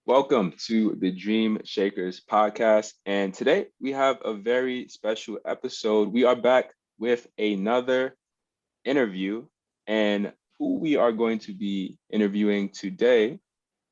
Welcome to the Dream Shakerz podcast. And today we have a very special episode. We are back with another interview. And who we are going to be interviewing today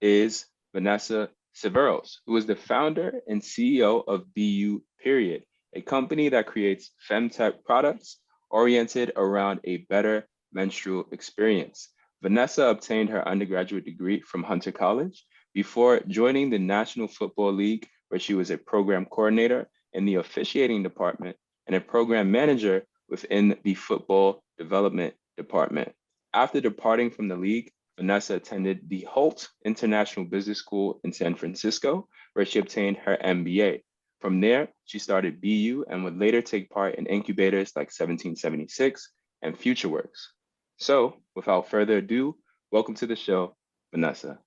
is Vanessa Siverls, who is the founder and CEO of BU Period, a company that creates femtech products oriented around a better menstrual experience. Vanessa obtained her undergraduate degree from Hunter College before joining the National Football League, where she was a program coordinator in the officiating department and a program manager within the football development department. After departing from the league, Vanessa attended the Holt International Business School in San Francisco, where she obtained her MBA. From there, she started BU and would later take part in incubators like 1776 and FutureWorks. So, without further ado, welcome to the show, Vanessa.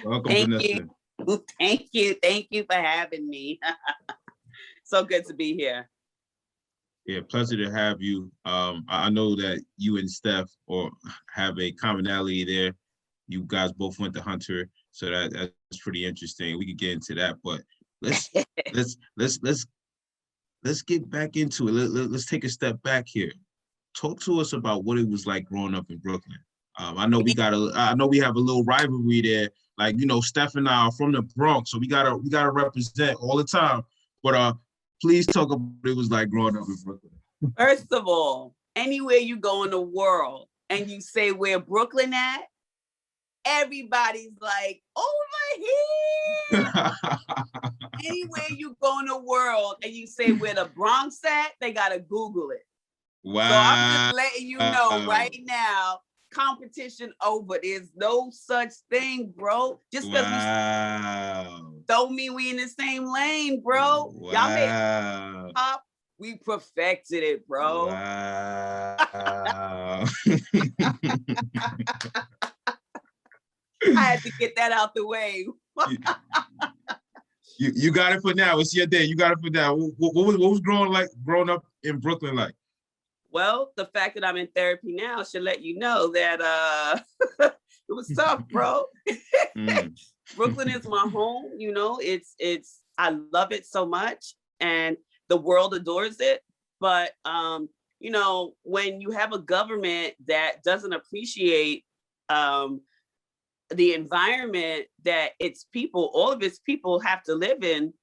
Welcome, Thank Vanessa. you. Thank you for having me. So good to be here. Yeah, pleasure to have you. I know that you and Steph have a commonality there. You guys both went to Hunter, so that's pretty interesting. We could get into that, but let's get back into it. Let's take a step back here. Talk to us about what it was like growing up in Brooklyn. I know we have a little rivalry there. Like, Steph and I are from the Bronx, so we gotta represent all the time. But please talk about what it was like growing up in Brooklyn. First of all, anywhere you go in the world and you say where Brooklyn at, everybody's like, over here. Anywhere you go in the world and you say where the Bronx at, they gotta Google it. Wow. So I'm just letting you know right now, competition over. There's no such thing, bro. Just because we don't mean we in the same lane, bro. Wow. Y'all made pop. We perfected it, bro. Wow. I had to get that out the way. You got it for now. It's your day. You got it for now. What was growing up in Brooklyn like? Well, the fact that I'm in therapy now should let you know that it was tough, bro. Brooklyn is my home. It's I love it so much, and the world adores it. But when you have a government that doesn't appreciate the environment that all of its people have to live in,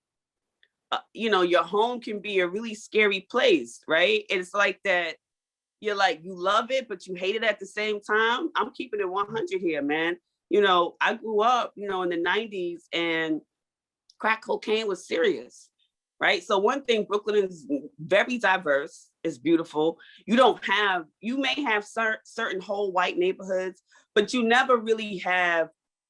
your home can be a really scary place, right? It's like that. You're like, you love it, but you hate it at the same time. I'm keeping it 100 here, man. I grew up, in the 90s, and crack cocaine was serious, right? So one thing, Brooklyn is very diverse. It's beautiful. You may have certain whole white neighborhoods, but you never really have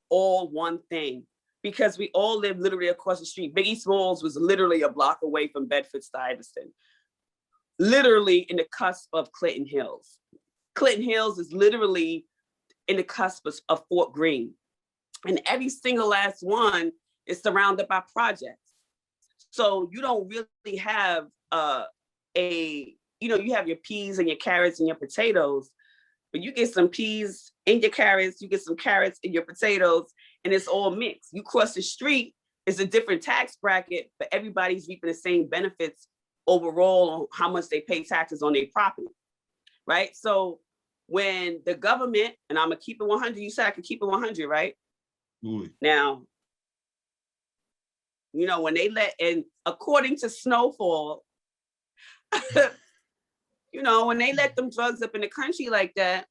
all one thing, because we all live literally across the street. Biggie Smalls was literally a block away from Bedford-Stuyvesant, literally in the cusp of Clinton Hills. Clinton Hills is literally in the cusp of Fort Greene. And every single last one is surrounded by projects. So you don't really have you have your peas and your carrots and your potatoes, but you get some peas in your carrots, you get some carrots in your potatoes, and it's all mixed. You cross the street, it's a different tax bracket, but everybody's reaping the same benefits overall on how much they pay taxes on their property, right? So when the government, and I'm gonna keep it 100, you said I could keep it 100, right? Ooh. Now, when they and according to Snowfall, when they let them drugs up in the country like that,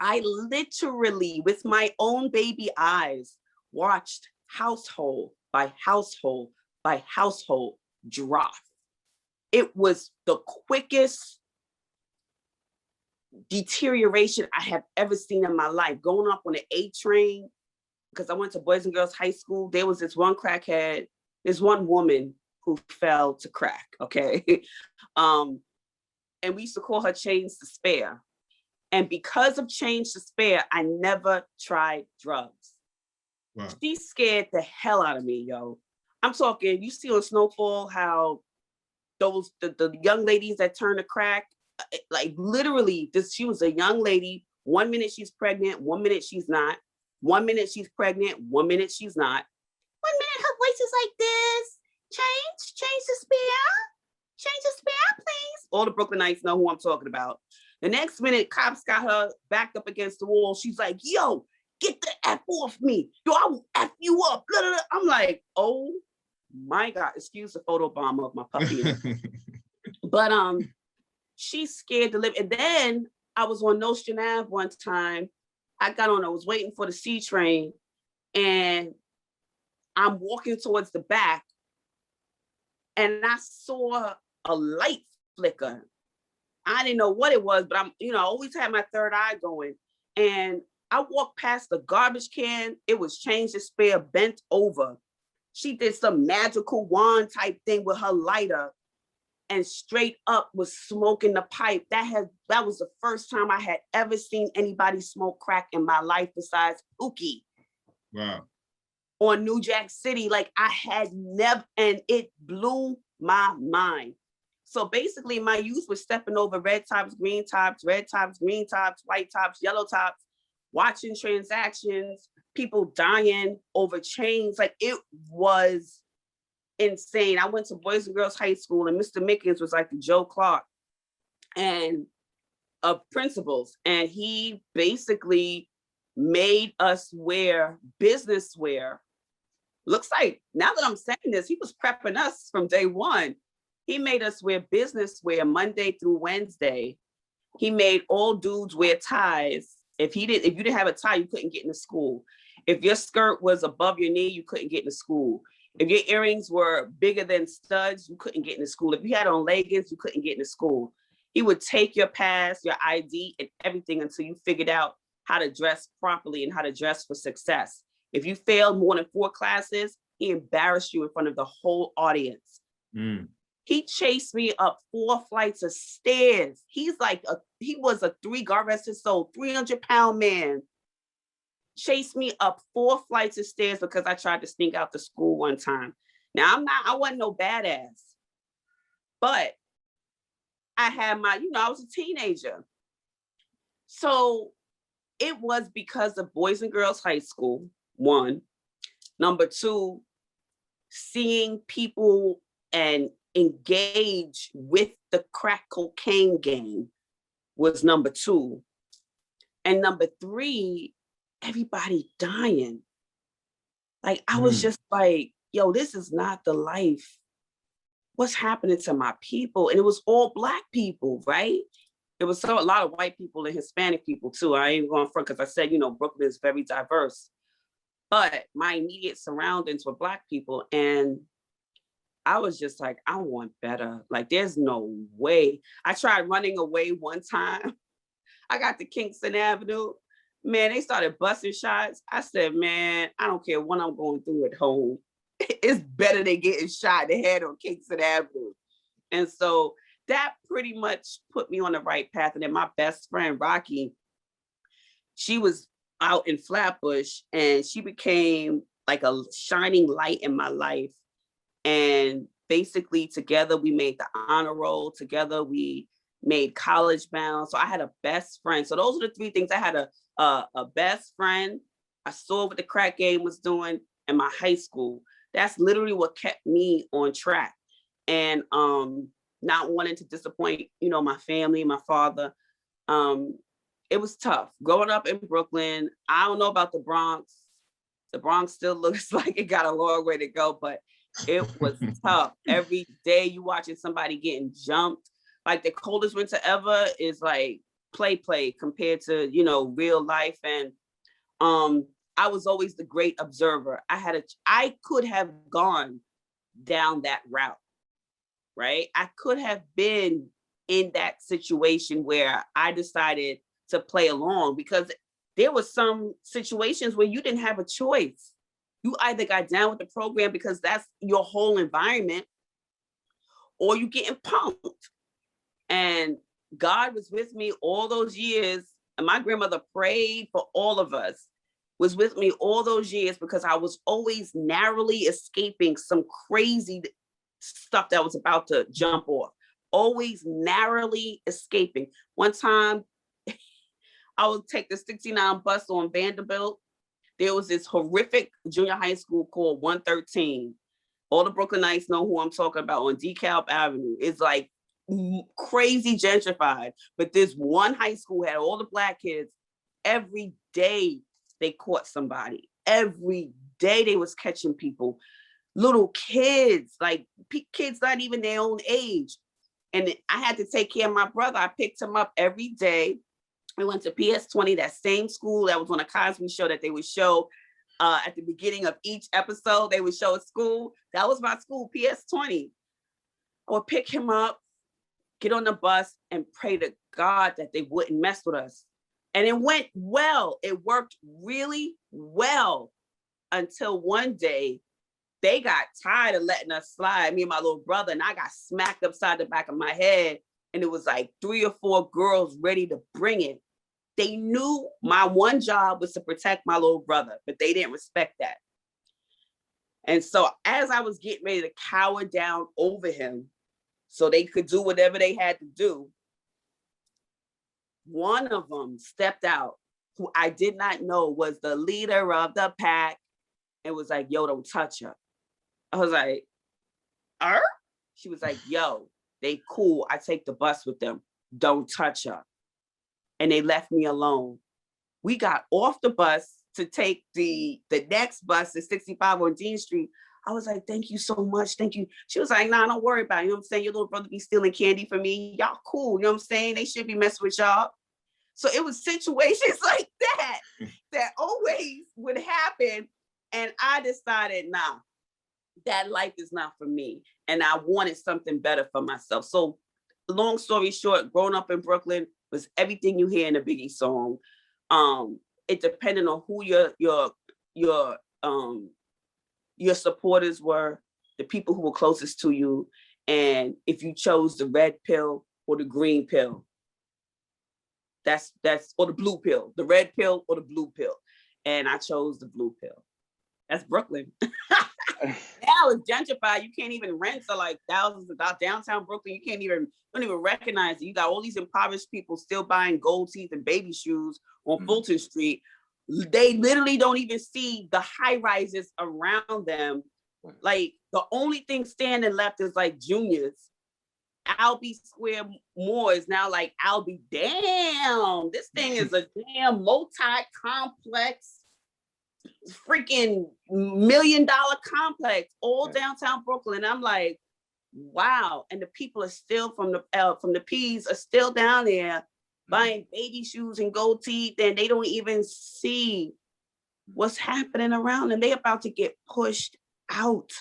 I literally, with my own baby eyes, watched household by household by household drop. It was the quickest deterioration I have ever seen in my life. Going up on the A train, because I went to Boys and Girls High School, there was this one crackhead, this one woman who fell to crack, okay? And we used to call her Chains to Spare. And because of Change to Spare, I never tried drugs. Wow. She scared the hell out of me, yo. I'm talking, you see on Snowfall how the young ladies that turn to crack, like literally, she was a young lady. 1 minute she's pregnant, 1 minute she's not. 1 minute she's pregnant, 1 minute she's not. prices like this. Change the spare, please. All the Brooklynites know who I'm talking about. The next minute, cops got her backed up against the wall. She's like, yo, get the F off me. Yo, I will F you up. Blah, blah, blah. I'm like, oh my God, excuse the photo bomb of my puppy. But she's scared to live. And then I was on Nostrand Ave one time. I was waiting for the C train, and I'm walking towards the back, and I saw a light flicker. I didn't know what it was, but I always had my third eye going. And I walked past the garbage can. It was Change the Spare bent over. She did some magical wand type thing with her lighter and straight up was smoking the pipe. That was the first time I had ever seen anybody smoke crack in my life besides Pookie. Wow. On New Jack City, like I had never, and it blew my mind. So basically my youth was stepping over red tops, green tops, white tops, yellow tops, watching transactions, people dying over chains. Like it was insane. I went to Boys and Girls High School, and Mr. Mickens was like the Joe Clark and of principals. And he basically made us wear business wear. Looks like, now that I'm saying this, he was prepping us from day one. He made us wear business wear Monday through Wednesday. He made all dudes wear ties. If you didn't have a tie, you couldn't get into school. If your skirt was above your knee, you couldn't get into school. If your earrings were bigger than studs, you couldn't get into school. If you had on leggings, you couldn't get into school. He would take your pass, your ID, and everything until you figured out how to dress properly and how to dress for success. If you failed more than 4 classes, he embarrassed you in front of the whole audience. Mm. He chased me up 4 flights of stairs. He was a God rest his soul, 300-pound man. Chased me up 4 flights of stairs because I tried to sneak out to school one time. Now I wasn't no badass, but I had I was a teenager. So it was because of Boys and Girls High School, 1. Number 2, seeing people and engage with the crack cocaine game was number 2. And number 3, everybody dying. Like, I was just like, yo, this is not the life. What's happening to my people? And it was all Black people, right? It was a lot of white people and Hispanic people too. I ain't going front because I said, Brooklyn is very diverse. But my immediate surroundings were Black people. And I was just like, I want better. Like, there's no way. I tried running away one time. I got to Kingston Avenue. Man, they started busting shots. I said, man, I don't care what I'm going through at home. It's better than getting shot in the head on Kingston Avenue. And so that pretty much put me on the right path. And then my best friend, Rocky, she was out in Flatbush and she became like a shining light in my life. And basically together we made the honor roll. Together we made College Bound. So I had a best friend. So those are the 3 things. I had a best friend. I saw what the crack game was doing in my high school. That's literally what kept me on track. And not wanting to disappoint, my family, my father. It was tough. Growing up in Brooklyn, I don't know about the Bronx. The Bronx still looks like it got a long way to go, but it was tough. Every day you watching somebody getting jumped. Like the coldest winter ever is like play compared to, real life. And I was always the great observer. I could have gone down that route, right? I could have been in that situation where I decided to play along, because there were some situations where you didn't have a choice. You either got down with the program because that's your whole environment, or you getting punked. And God was with me all those years. And my grandmother prayed for all of us, was with me all those years, because I was always narrowly escaping some crazy stuff that was about to jump off. Always narrowly escaping. One time, I would take the 69 bus on Vanderbilt. There was this horrific junior high school called 113. All the Brooklynites know who I'm talking about on DeKalb Avenue. It's like crazy gentrified. But this one high school had all the Black kids. Every day they caught somebody. Every day they was catching people. Little kids, like kids not even their own age. And I had to take care of my brother. I picked him up every day. We went to PS20, that same school that was on a Cosby show that they would show at the beginning of each episode. They would show a school. That was my school, PS20. I would pick him up, get on the bus, and pray to God that they wouldn't mess with us. And it went well. It worked really well until one day they got tired of letting us slide, me and my little brother, and I got smacked upside the back of my head. And it was like 3 or 4 girls ready to bring it. They knew my one job was to protect my little brother, but they didn't respect that. And so as I was getting ready to cower down over him so they could do whatever they had to do, one of them stepped out, who I did not know was the leader of the pack, and was like, yo, don't touch her. I was like, She was like, yo, they cool. I take the bus with them. Don't touch her. And they left me alone. We got off the bus to take the next bus to 65 on Dean Street. I was like, thank you so much. Thank you. She was like, nah, don't worry about it. You know what I'm saying? Your little brother be stealing candy for me. Y'all cool. You know what I'm saying? They should be messing with y'all. So it was situations like that always would happen. And I decided, nah, that life is not for me. And I wanted something better for myself. So long story short, growing up in Brooklyn was everything you hear in a Biggie song. It depended on who your supporters were, the people who were closest to you, and if you chose the red pill or the green pill. That's or the blue pill, the red pill or the blue pill. And I chose the blue pill. That's Brooklyn. Now it's gentrified. You can't even rent for like thousands of downtown Brooklyn. You don't even recognize it. You got all these impoverished people still buying gold teeth and baby shoes on Fulton Street. They literally don't even see the high rises around them. Like the only thing standing left is like Junior's. Albee Square Mall is now like Albee. Damn, this thing is a damn multi-complex, freaking $1 million complex, all downtown Brooklyn. I'm like, wow. And the people are still from the P's are still down there buying baby shoes and gold teeth, and they don't even see what's happening around them. They about to get pushed out.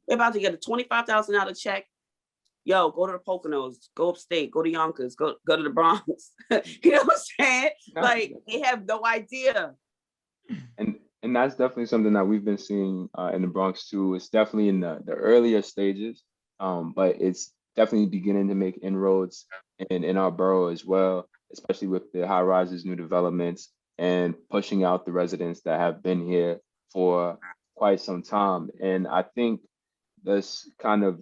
They're about to get a $25,000 check. Yo, go to the Poconos, go upstate, go to Yonkers, go to the Bronx. You know what I'm saying? Like they have no idea. And that's definitely something that we've been seeing in the Bronx too. It's definitely in the earlier stages, but it's definitely beginning to make inroads in our borough as well, especially with the high rises, new developments, and pushing out the residents that have been here for quite some time. And I think this kind of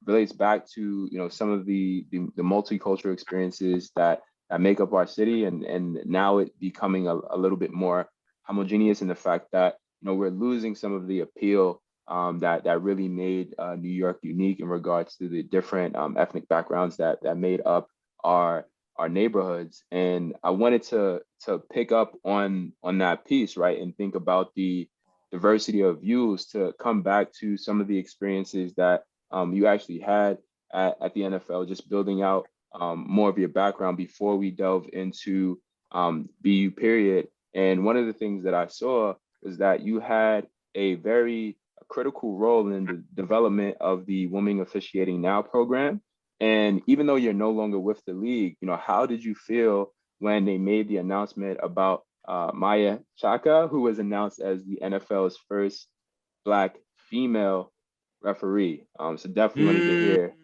relates back to some of the multicultural experiences that make up our city, and now it becoming a little bit more homogeneous in the fact that we're losing some of the appeal that really made New York unique in regards to the different ethnic backgrounds that made up our neighborhoods. And I wanted to pick up on that piece, right, and think about the diversity of views, to come back to some of the experiences that you actually had at the NFL, just building out more of your background before we delve into BU period. And one of the things that I saw was that you had a very critical role in the development of the Women Officiating Now program. And even though you're no longer with the league, how did you feel when they made the announcement about Maya Chaka, who was announced as the NFL's first Black female referee? So definitely wanted to hear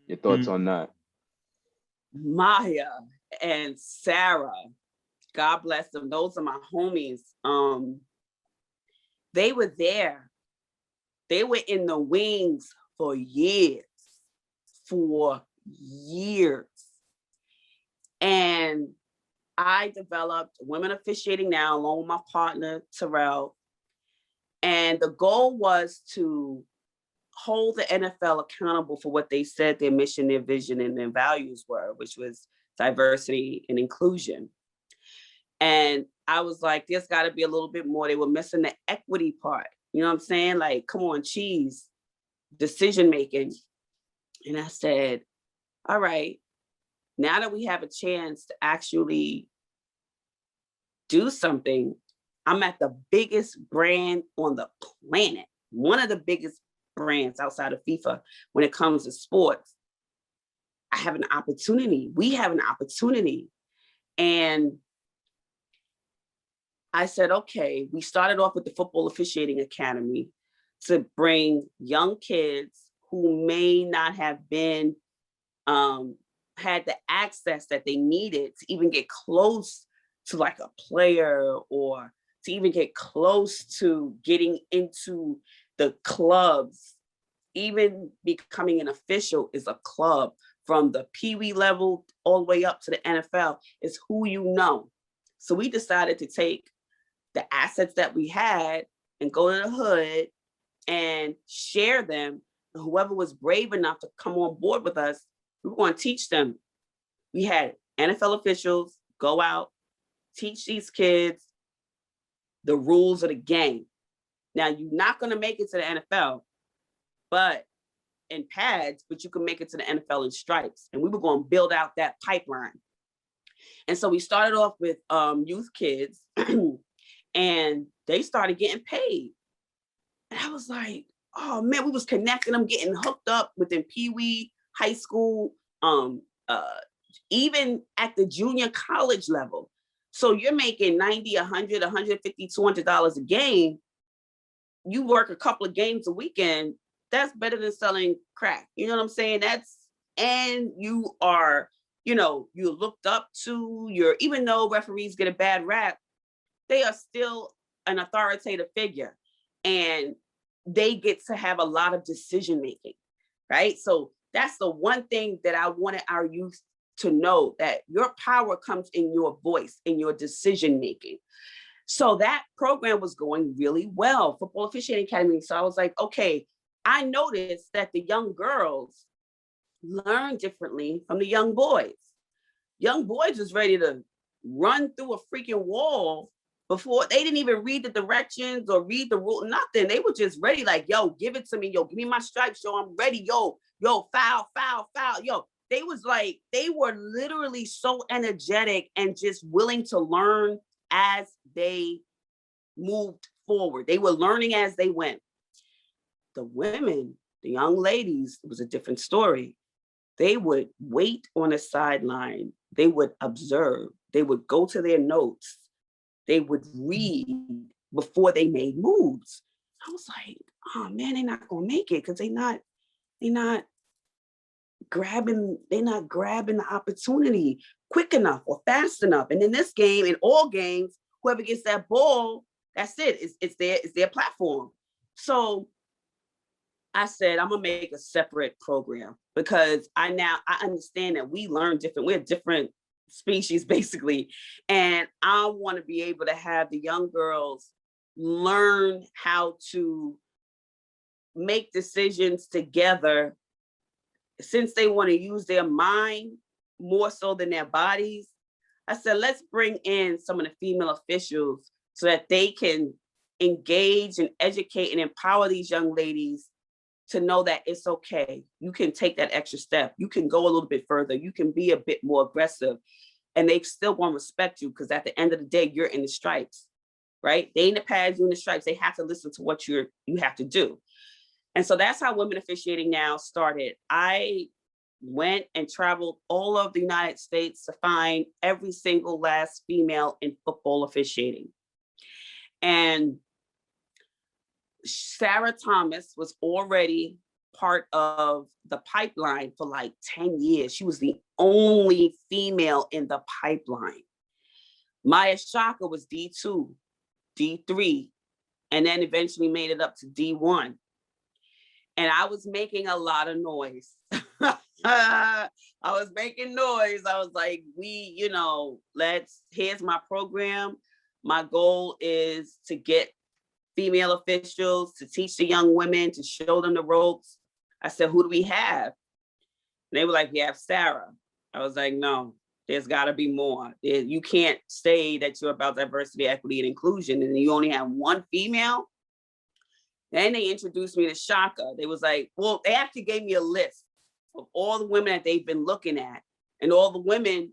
your thoughts on that. Maya and Sarah, God bless them. Those are my homies. They were there. They were in the wings for years. And I developed Women Officiating Now along with my partner, Terrell. And the goal was to hold the NFL accountable for what they said their mission, their vision, and their values were, which was diversity and inclusion. And I was like, there's got to be a little bit more. They were missing the equity part. You know what I'm saying? Like, come on, cheese, decision making. And I said, all right, now that we have a chance to actually do something, I'm at the biggest brand on the planet, one of the biggest brands outside of FIFA when it comes to sports. I have an opportunity. We have an opportunity. And I said, okay, we started off with the Football Officiating Academy to bring young kids who may not have been, had the access that they needed to even get close to like a player, or to even get close to getting into the clubs. Even becoming an official is a club. From the Pee Wee level all the way up to the NFL is who you know. So we decided to take the assets that we had and go to the hood and share them. And whoever was brave enough to come on board with us, we were going to teach them. We had NFL officials go out, teach these kids the rules of the game. Now, you're not going to make it to the NFL, but in pads, but you can make it to the NFL in stripes. And we were going to build out that pipeline. And so we started off with youth kids and they started getting paid. And I was like, oh man, we was connecting them, getting hooked up within Pee Wee, high school, even at the junior college level. So you're making $90, $100, $150, $200 a game. You work a couple of games a weekend. That's better than selling crack. You know what I'm saying? And you are, you're looked up to, even though referees get a bad rap, they are still an authoritative figure, and they get to have a lot of decision making, right? So that's the one thing that I wanted our youth to know, that your power comes in your voice, in your decision making. So that program was going really well, Football Officiating Academy. So I was like, okay, I noticed that the young girls learn differently from the young boys. Young boys was ready to run through a freaking wall before they didn't even read the directions or read the rule, nothing. They were just ready, like, yo, give it to me, yo, give me my stripes, yo, I'm ready, yo, foul, yo. They were literally so energetic and just willing to learn as they moved forward. They were learning as they went. The women, the young ladies, it was a different story. They would wait on the sideline. They would observe. They would go to their notes. They would read before they made moves. I was like, oh man, they're not gonna make it because they're not grabbing the opportunity quick enough or fast enough. And in this game, in all games, whoever gets that ball, that's it. It's their platform. So I said, I'm gonna make a separate program because I understand that we learn different. We're different species basically. And I want to be able to have the young girls learn how to make decisions together, since they want to use their mind more so than their bodies. I said, let's bring in some of the female officials so that they can engage and educate and empower these young ladies to know that it's okay. You can take that extra step. You can go a little bit further. You can be a bit more aggressive, and they still won't respect you because at the end of the day, you're in the stripes, right? They in the pads, you in the stripes. They have to listen to what you have to do. And so that's how Women Officiating Now started. I went and traveled all of the United States to find every single last female in football officiating. And Sarah Thomas was already part of the pipeline for like 10 years. She was the only female in the pipeline. Maya Shaka was D2, D3, and then eventually made it up to D1. And I was making a lot of noise. I was making noise. I was like, here's my program. My goal is to get female officials to teach the young women, to show them the ropes. I said, who do we have? And they were like, we have Sarah. I was like, no, there's got to be more. You can't say that you're about diversity, equity, and inclusion, and you only have one female. Then they introduced me to Shaka. They was like, well, they actually gave me a list of all the women that they've been looking at and all the women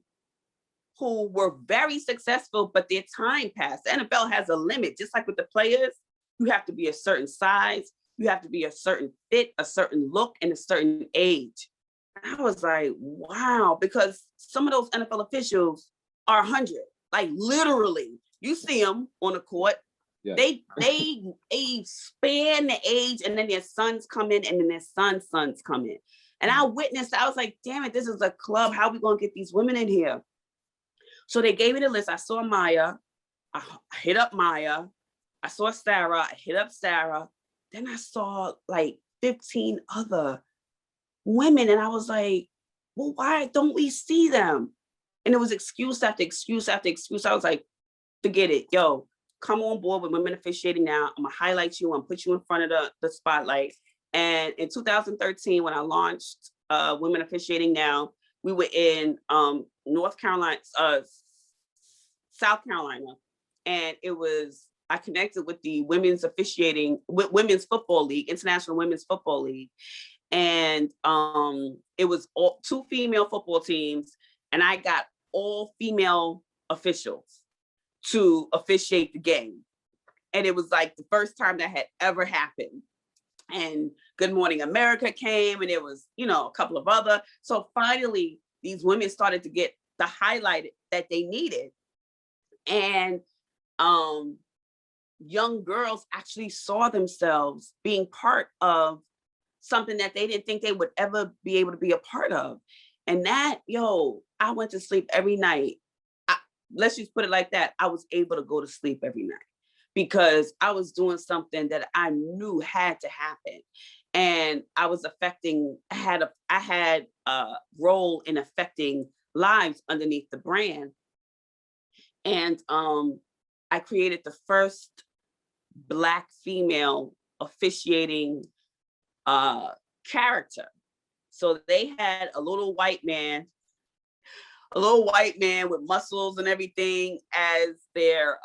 who were very successful, but their time passed. The NFL has a limit, just like with the players. You have to be a certain size, you have to be a certain fit, a certain look, and a certain age. And I was like, wow, because some of those NFL officials are 100, like literally. You see them on the court. Yeah. They span the age, and then their sons come in, and then their sons come in. And I witnessed, I was like, damn it, this is a club. How are we going to get these women in here? So they gave me the list. I saw Maya. I hit up Maya. I saw Sarah. I hit up Sarah. Then I saw like 15 other women. And I was like, well, why don't we see them? And it was excuse after excuse after excuse. I was like, forget it. Yo, come on board with Women Officiating Now. I'm going to highlight you. I'm going to put you in front of the spotlight. And in 2013, when I launched Women Officiating Now, we were in North Carolina, South Carolina, and I connected with the Women's Football League, International Women's Football League, and it was all 2 female football teams, and I got all female officials to officiate the game, and it was like the first time that had ever happened. And Good Morning America came, and it was, a couple of other. So finally, these women started to get the highlight that they needed. And young girls actually saw themselves being part of something that they didn't think they would ever be able to be a part of. And that, I went to sleep every night. Let's just put it like that. I was able to go to sleep every night, because I was doing something that I knew had to happen. And I was I had a role in affecting lives underneath the brand. And I created the first Black female officiating character. So they had a little white man with muscles and everything as their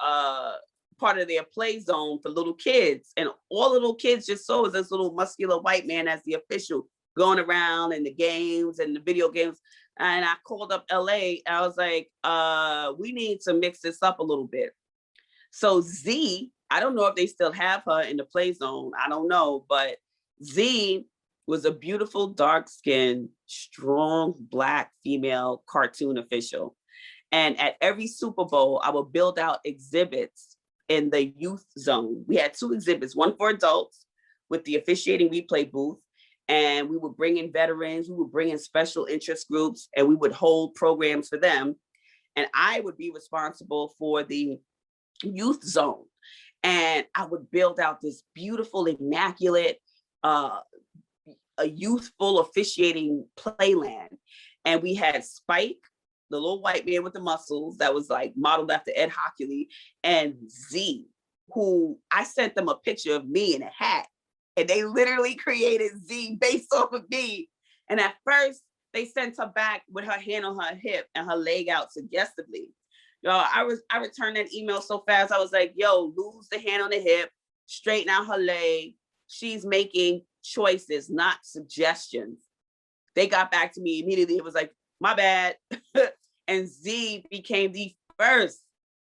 part of their play zone for little kids. And all the little kids just saw was this little muscular white man as the official going around in the games and the video games. And I called up LA. I was like, we need to mix this up a little bit. So Z, I don't know if they still have her in the play zone. I don't know, but Z was a beautiful, dark-skinned, strong Black female cartoon official. And at every Super Bowl, I would build out exhibits in the youth zone. We had 2 exhibits, one for adults with the officiating replay booth, and we would bring in veterans, we would bring in special interest groups, and we would hold programs for them. And I would be responsible for the youth zone. And I would build out this beautiful, immaculate, a youthful officiating playland. And we had Spike, the little white man with the muscles that was like modeled after Ed Hockley, and Z, who I sent them a picture of me in a hat, and they literally created Z based off of me. And at first they sent her back with her hand on her hip and her leg out suggestively. I returned that email so fast. I was like, lose the hand on the hip, straighten out her leg. She's making choices, not suggestions. They got back to me immediately. It was like, my bad. And Z became the first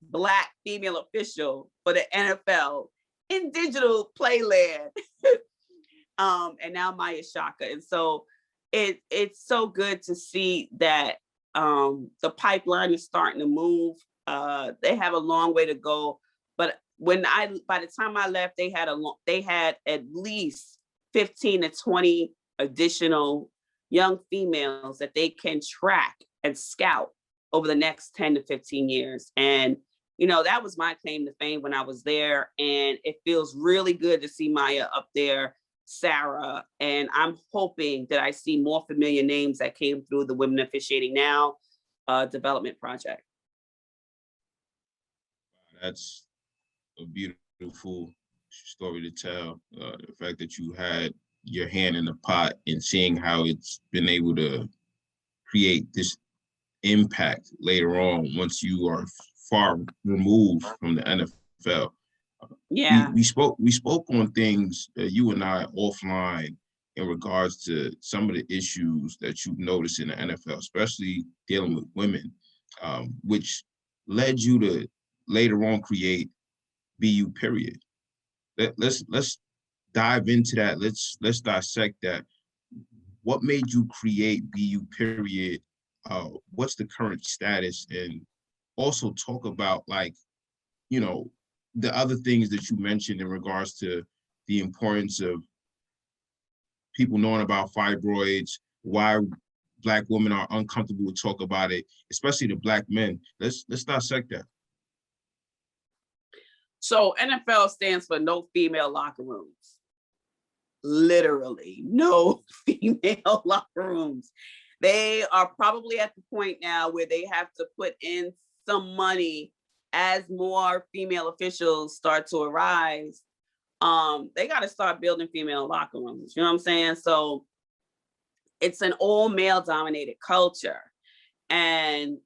Black female official for the NFL in digital playland. And now Maya Shaka. And so it's so good to see that the pipeline is starting to move. They have a long way to go, but by the time I left, they had at least 15 to 20 additional young females that they can track and scout over the next 10 to 15 years. And, that was my claim to fame when I was there. And it feels really good to see Maya up there, Sarah. And I'm hoping that I see more familiar names that came through the Women Officiating Now development project. That's a beautiful story to tell. The fact that you had your hand in the pot and seeing how it's been able to create this impact later on once you are far removed from the NFL. Yeah. We spoke on things, you and I, offline, in regards to some of the issues that you've noticed in the NFL, especially dealing with women, which led you to later on create BU period. Let's dive into that. Let's dissect that. What made you create BU period? What's the current status? And also talk about, like, you know, the other things that you mentioned in regards to the importance of people knowing about fibroids, why Black women are uncomfortable to talk about it, especially the Black men. Let's dissect that. So NFL stands for no female locker rooms. Literally, no female locker rooms. They are probably at the point now where they have to put in some money as more female officials start to arise. They got to start building female locker rooms. You know what I'm saying? So it's an all male dominated culture. And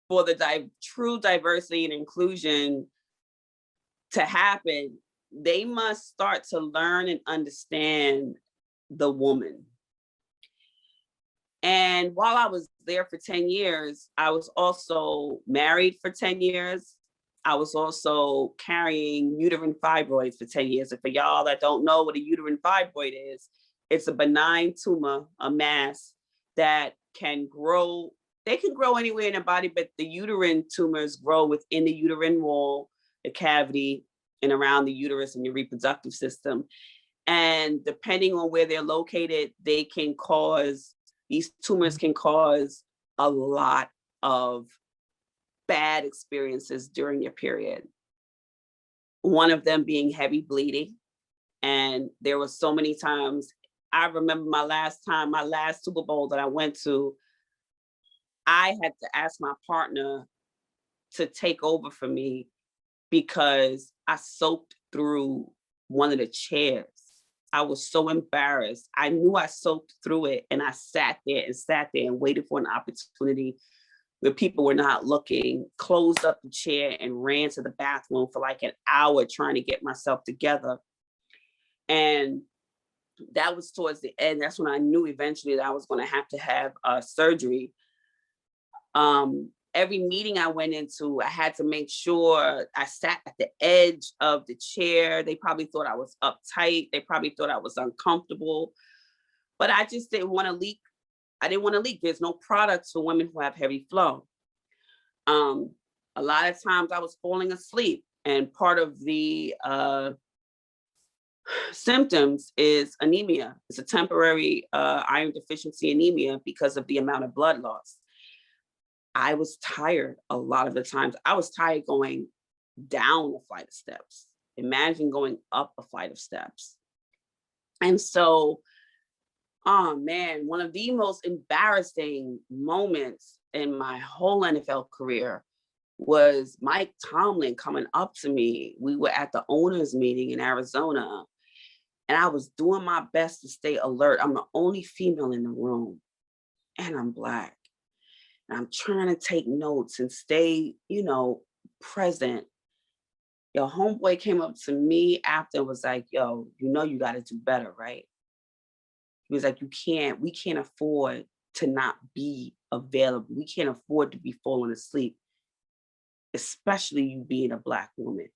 for the true diversity and inclusion to happen, they must start to learn and understand the woman. And while I was there for 10 years, I was also married for 10 years. I was also carrying uterine fibroids for 10 years. And for y'all that don't know what a uterine fibroid is, it's a benign tumor, a mass that can grow. They can grow anywhere in the body, but the uterine tumors grow within the uterine wall, the cavity, and around the uterus and your reproductive system. And depending on where they're located, these tumors can cause a lot of bad experiences during your period. One of them being heavy bleeding. And there were so many times, I remember my last Super Bowl that I went to, I had to ask my partner to take over for me because I soaked through one of the chairs. I was so embarrassed. I knew I soaked through it, and I sat there and waited for an opportunity where people were not looking, closed up the chair and ran to the bathroom for like an hour trying to get myself together. And that was towards the end. That's when I knew eventually that I was going to have surgery. Every meeting I went into, I had to make sure I sat at the edge of the chair. They probably thought I was uptight. They probably thought I was uncomfortable, but I just didn't want to leak. I didn't want to leak. There's no products for women who have heavy flow. A lot of times I was falling asleep, and part of the symptoms is anemia. It's a temporary iron deficiency anemia because of the amount of blood loss. I was tired a lot of the times. I was tired going down a flight of steps. Imagine going up a flight of steps. And so, oh man, one of the most embarrassing moments in my whole NFL career was Mike Tomlin coming up to me. We were at the owners meeting in Arizona, and I was doing my best to stay alert. I'm the only female in the room, and I'm Black. And I'm trying to take notes and stay, present. Your homeboy came up to me after and was like, yo, you got to do better, right? He was like, we can't afford to not be available. We can't afford to be falling asleep, especially you being a Black woman.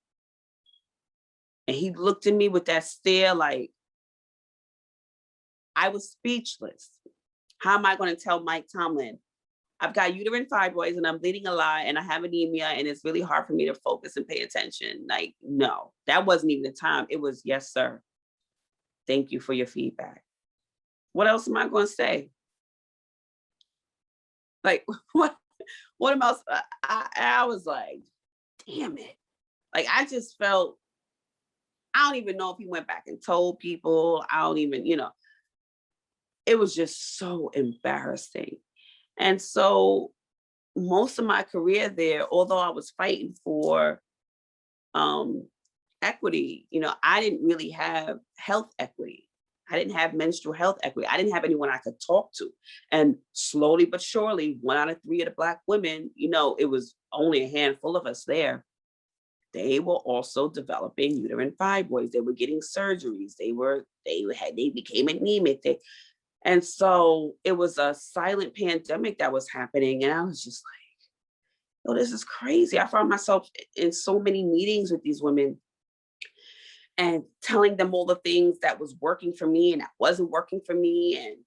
And he looked at me with that stare like I was speechless. How am I going to tell Mike Tomlin, I've got uterine fibroids and I'm bleeding a lot and I have anemia and it's really hard for me to focus and pay attention? Like, no, that wasn't even the time. It was, yes, sir. Thank you for your feedback. What else am I going to say? Like, what else? I was like, damn it. Like, I just felt, I don't even know if he went back and told people. I don't even, it was just so embarrassing. And so most of my career there, although I was fighting for equity, I didn't really have health equity. I didn't have menstrual health equity. I didn't have anyone I could talk to. And slowly but surely, 1 out of 3 of the Black women, it was only a handful of us there. They were also developing uterine fibroids. They were getting surgeries. They became anemic. And so it was a silent pandemic that was happening. And I was just like, oh, this is crazy. I found myself in so many meetings with these women and telling them all the things that was working for me and that wasn't working for me. And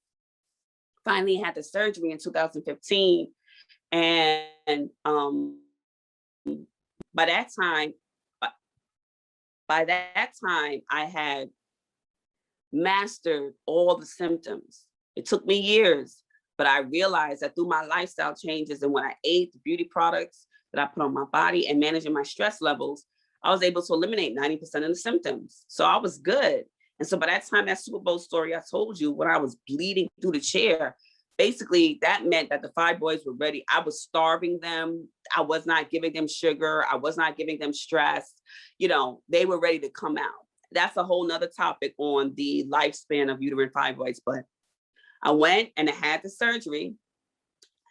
finally had the surgery in 2015. And by that time, I had mastered all the symptoms. It took me years, but I realized that through my lifestyle changes and when I ate the beauty products that I put on my body and managing my stress levels, I was able to eliminate 90% of the symptoms. So I was good. And so by that time, that Super Bowl story I told you, when I was bleeding through the chair, basically that meant that the fibroids were ready. I was starving them. I was not giving them sugar. I was not giving them stress. They were ready to come out. That's a whole nother topic on the lifespan of uterine fibroids. But I went and I had the surgery,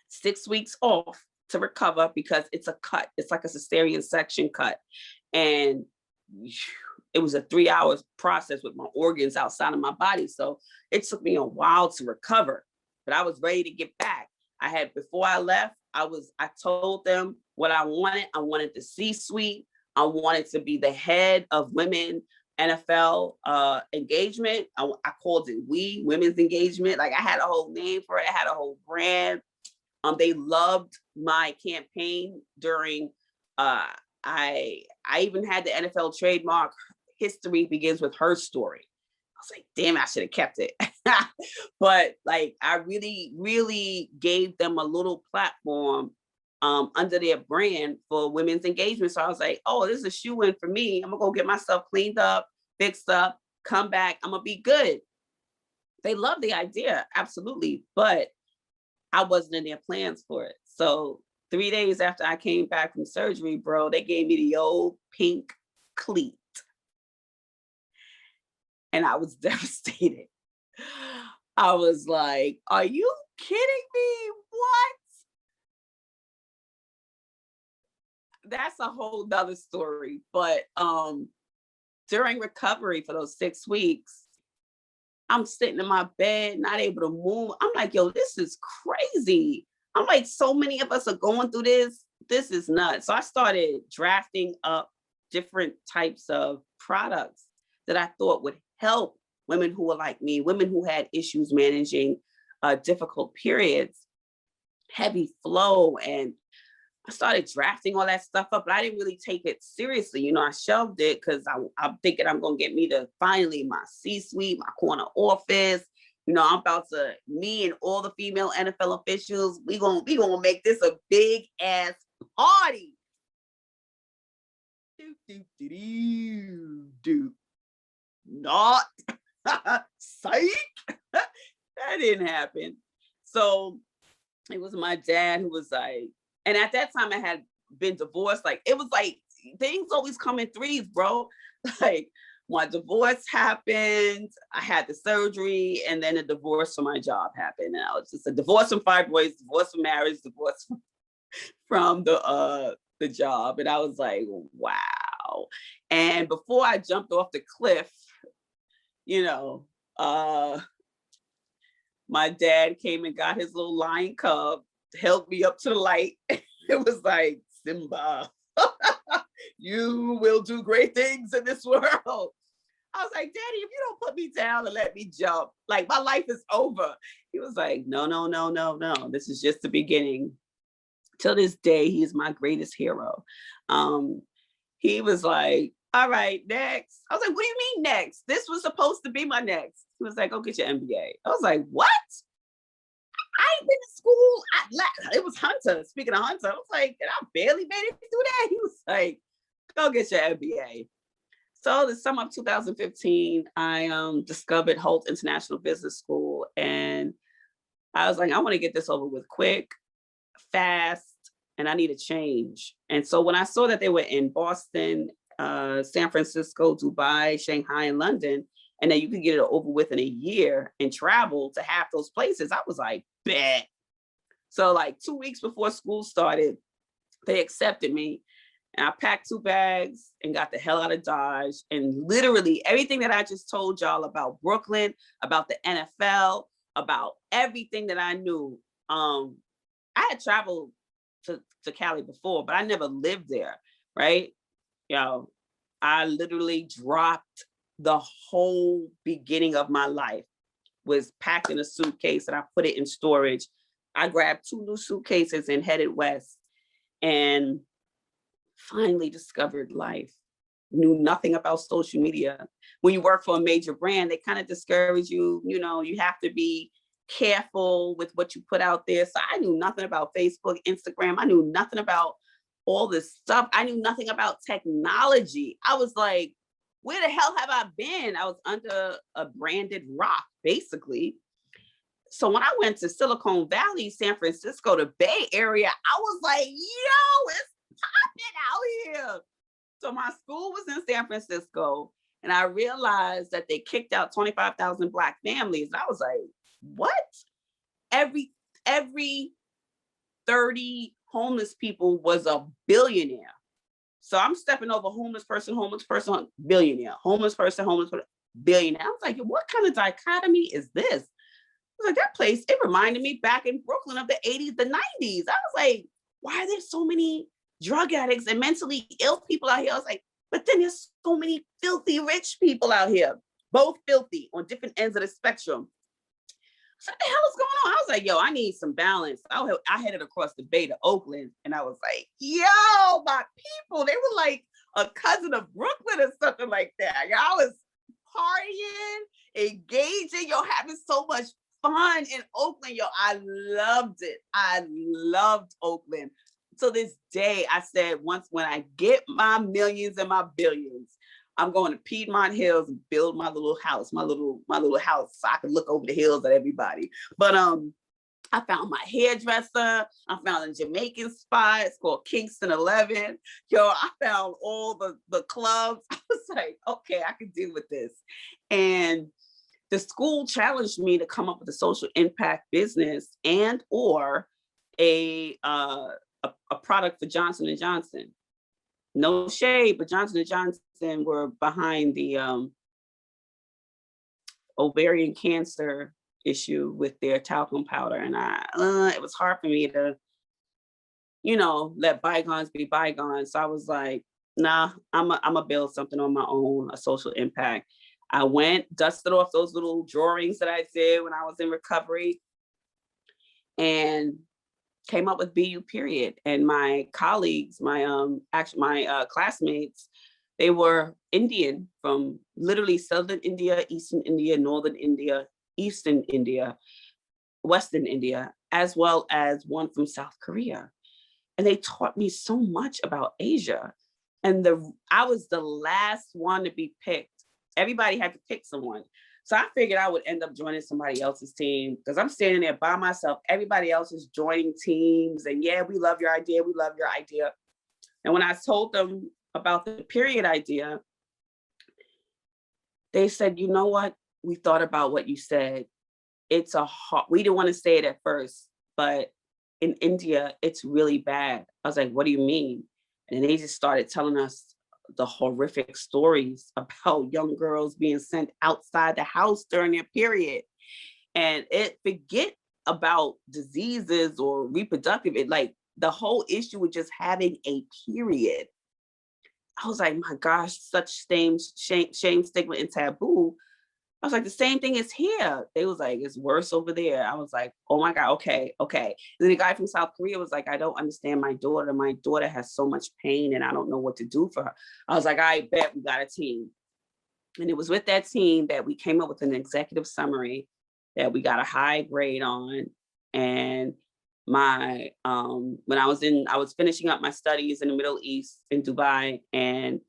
6 weeks off to recover because it's a cut. It's like a cesarean section cut. And it was a 3-hour process with my organs outside of my body. So it took me a while to recover, but I was ready to get back. Before I left, I told them what I wanted. I wanted the C-suite. I wanted to be the head of women NFL engagement. I called it Women's Engagement. Like I had a whole name for it. I had a whole brand. They loved my campaign during, I even had the NFL trademark, history begins with her story. I was like, damn, I should have kept it. But like, I really, really gave them a little platform under their brand for women's engagement. So I was like, oh, this is a shoe-in for me. I'm gonna go get myself cleaned up, fixed up, come back. I'm gonna be good. They love the idea, absolutely. But I wasn't in their plans for it. So 3 days after I came back from surgery, bro, they gave me the old pink cleat. And I was devastated. I was like, are you kidding me? What? That's a whole nother story. But during recovery for those 6 weeks, I'm sitting in my bed, not able to move. I'm like, yo, this is crazy. I'm like, so many of us are going through this. This is nuts. So I started drafting up different types of products that I thought would help women who were like me, women who had issues managing difficult periods, heavy flow. And I started drafting all that stuff up, but I didn't really take it seriously. I shelved it because I'm thinking I'm going to get me to finally my C-suite, my corner office. I'm about to, me and all the female NFL officials, we gonna make this a big ass party. Not psych. That didn't happen. So it was my dad who was like, and at that time I had been divorced. Like it was like things always come in threes, bro. Like my divorce happened, I had the surgery, and then a divorce from my job happened. And I was just a divorce from fibroids, divorce from marriage, divorce from the job. And I was like, wow. And before I jumped off the cliff, my dad came and got his little lion cub, held me up to the light. It was like, Simba, you will do great things in this world. I was like, Daddy, if you don't put me down and let me jump, like my life is over. He was like, no. This is just the beginning. Till this day, he is my greatest hero. He was like, all right, next. I was like, what do you mean next? This was supposed to be my next. He was like, go get your MBA. I was like, what? I ain't been to school. It was Hunter. Speaking of Hunter, I was like, and I barely made it through that. He was like, go get your MBA. So the summer of 2015, I discovered Holt International Business School. And I was like, I want to get this over with quick, fast, and I need a change. And so when I saw that they were in Boston San Francisco, Dubai, Shanghai, and London, and then you could get it over with in a year and travel to half those places. I was like, bet. So like 2 weeks before school started, they accepted me. And I packed 2 bags and got the hell out of Dodge. And literally everything that I just told y'all about Brooklyn, about the NFL, about everything that I knew. I had traveled to Cali before, but I never lived there, right? I literally dropped the whole beginning of my life, was packed in a suitcase and I put it in storage. I grabbed 2 new suitcases and headed west and finally discovered life. Knew nothing about social media. When you work for a major brand, they kind of discourage you, you have to be careful with what you put out there. So I knew nothing about Facebook, Instagram. I knew nothing about all this stuff. I knew nothing about technology. I was like, where the hell have I been? I was under a branded rock, basically. So when I went to Silicon Valley, San Francisco, the Bay Area, I was like, yo, it's popping out here. So my school was in San Francisco, and I realized that they kicked out 25,000 Black families. And I was like, what? Every 30 homeless people was a billionaire. So I'm stepping over homeless person, billionaire, homeless person, billionaire. I was like, what kind of dichotomy is this? I was like, that place, it reminded me back in Brooklyn of the 80s, the 90s. I was like, why are there so many drug addicts and mentally ill people out here? I was like, but then there's so many filthy rich people out here, both filthy on different ends of the spectrum. So what the hell is going on? I was like, yo, I need some balance. I headed across the bay to Oakland, and I was like, yo, my people, they were like a cousin of Brooklyn or something like that. I was partying, engaging, having so much fun in Oakland. I loved it. I loved Oakland. To this day, I said, once when I get my millions and my billions, I'm going to Piedmont Hills and build my little house, my little house, so I can look over the hills at everybody. But I found my hairdresser. I found a Jamaican spot. It's called Kingston 11. I found all the clubs. I was like, okay, I can deal with this. And the school challenged me to come up with a social impact business and or a product for Johnson & Johnson. No shade, but Johnson & Johnson were behind the ovarian cancer issue with their talcum powder. And it was hard for me to, let bygones be bygones. So I was like, nah, I'm a build something on my own, a social impact. I went, dusted off those little drawings that I did when I was in recovery and came up with BU period. And my colleagues, my classmates, they were Indian from literally Southern India, Eastern India, Northern India, Eastern India, Western India, as well as one from South Korea. And they taught me so much about Asia. And I was the last one to be picked. Everybody had to pick someone. So I figured I would end up joining somebody else's team because I'm standing there by myself. Everybody else is joining teams. And yeah, we love your idea. We love your idea. And when I told them about the period idea, they said, you know what? We thought about what you said. We didn't want to say it at first, but in India, it's really bad. I was like, what do you mean? And they just started telling us the horrific stories about young girls being sent outside the house during their period. And forget about diseases or reproductive, the whole issue with just having a period. I was like, my gosh, such shame, stigma, and taboo. I was like, the same thing is here. They was like, it's worse over there. I was like, oh my God, okay. And then the guy from South Korea was like, I don't understand my daughter. My daughter has so much pain and I don't know what to do for her. I was like, I bet we got a team. And it was with that team that we came up with an executive summary that we got a high grade on. And when I was finishing up my studies in the Middle East in Dubai, and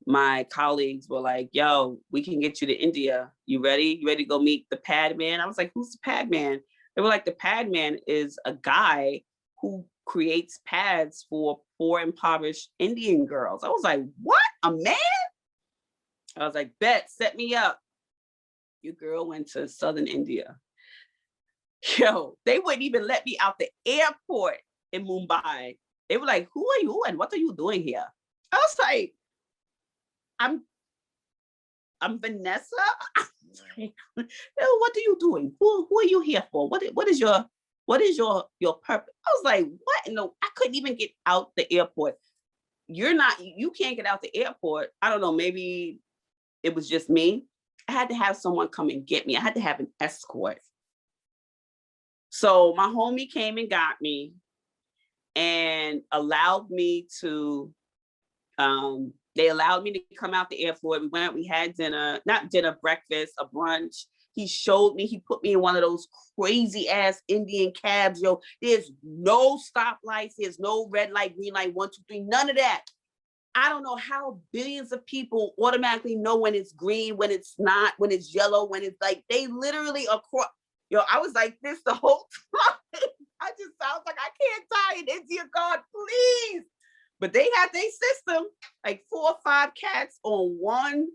my colleagues were like, yo, we can get you to India. You ready? You ready to go meet the pad man? I was like, who's the pad man? They were like, the pad man is a guy who creates pads for poor, impoverished Indian girls. I was like, what? A man? I was like, bet, set me up. Your girl went to Southern India. Yo, they wouldn't even let me out the airport in Mumbai. They were like, who are you and what are you doing here? I was like, I'm Vanessa. What are you doing? Who are you here for? What is your purpose? I was like, what? No, I couldn't even get out the airport. You can't get out the airport. I don't know, maybe it was just me. I had to have someone come and get me. I had to have an escort. So my homie came and got me and allowed me to, they allowed me to come out the airport. We had dinner, not dinner, breakfast, a brunch. He showed me, he put me in one of those crazy ass Indian cabs. Yo, there's no stoplights, there's no red light, green light, 1, 2, 3, none of that. I don't know how billions of people automatically know when it's green, when it's not, when it's yellow, when it's like, they literally across. Yo, I was like this the whole time. I was like, I can't die in India, God, please. But they had their system, like 4 or 5 cats on one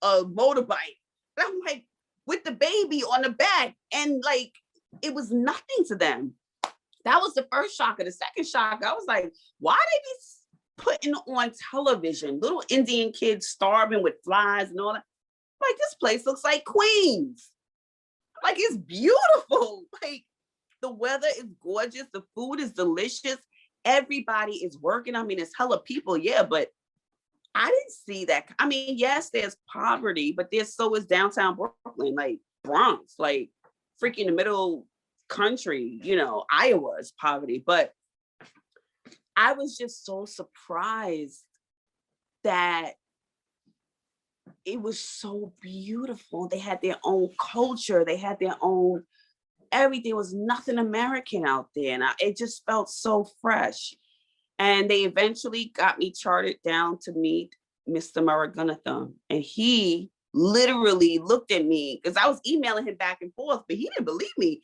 motorbike. And I'm like, with the baby on the back. And like, it was nothing to them. That was the first shocker. The second shock, I was like, why they be putting on television little Indian kids starving with flies and all that? Like, this place looks like Queens. Like, it's beautiful. Like, the weather is gorgeous. The food is delicious. Everybody is working. I mean, it's hella people, yeah, but I didn't see that. I mean, yes, there's poverty, but so is downtown Brooklyn, like Bronx, like freaking the middle country, Iowa is poverty. But I was just so surprised that it was so beautiful. They had their own culture. They had their own everything. Was nothing American out there. And it just felt so fresh. And they eventually got me chartered down to meet Mr. Maragunathan. And he literally looked at me, because I was emailing him back and forth, but he didn't believe me.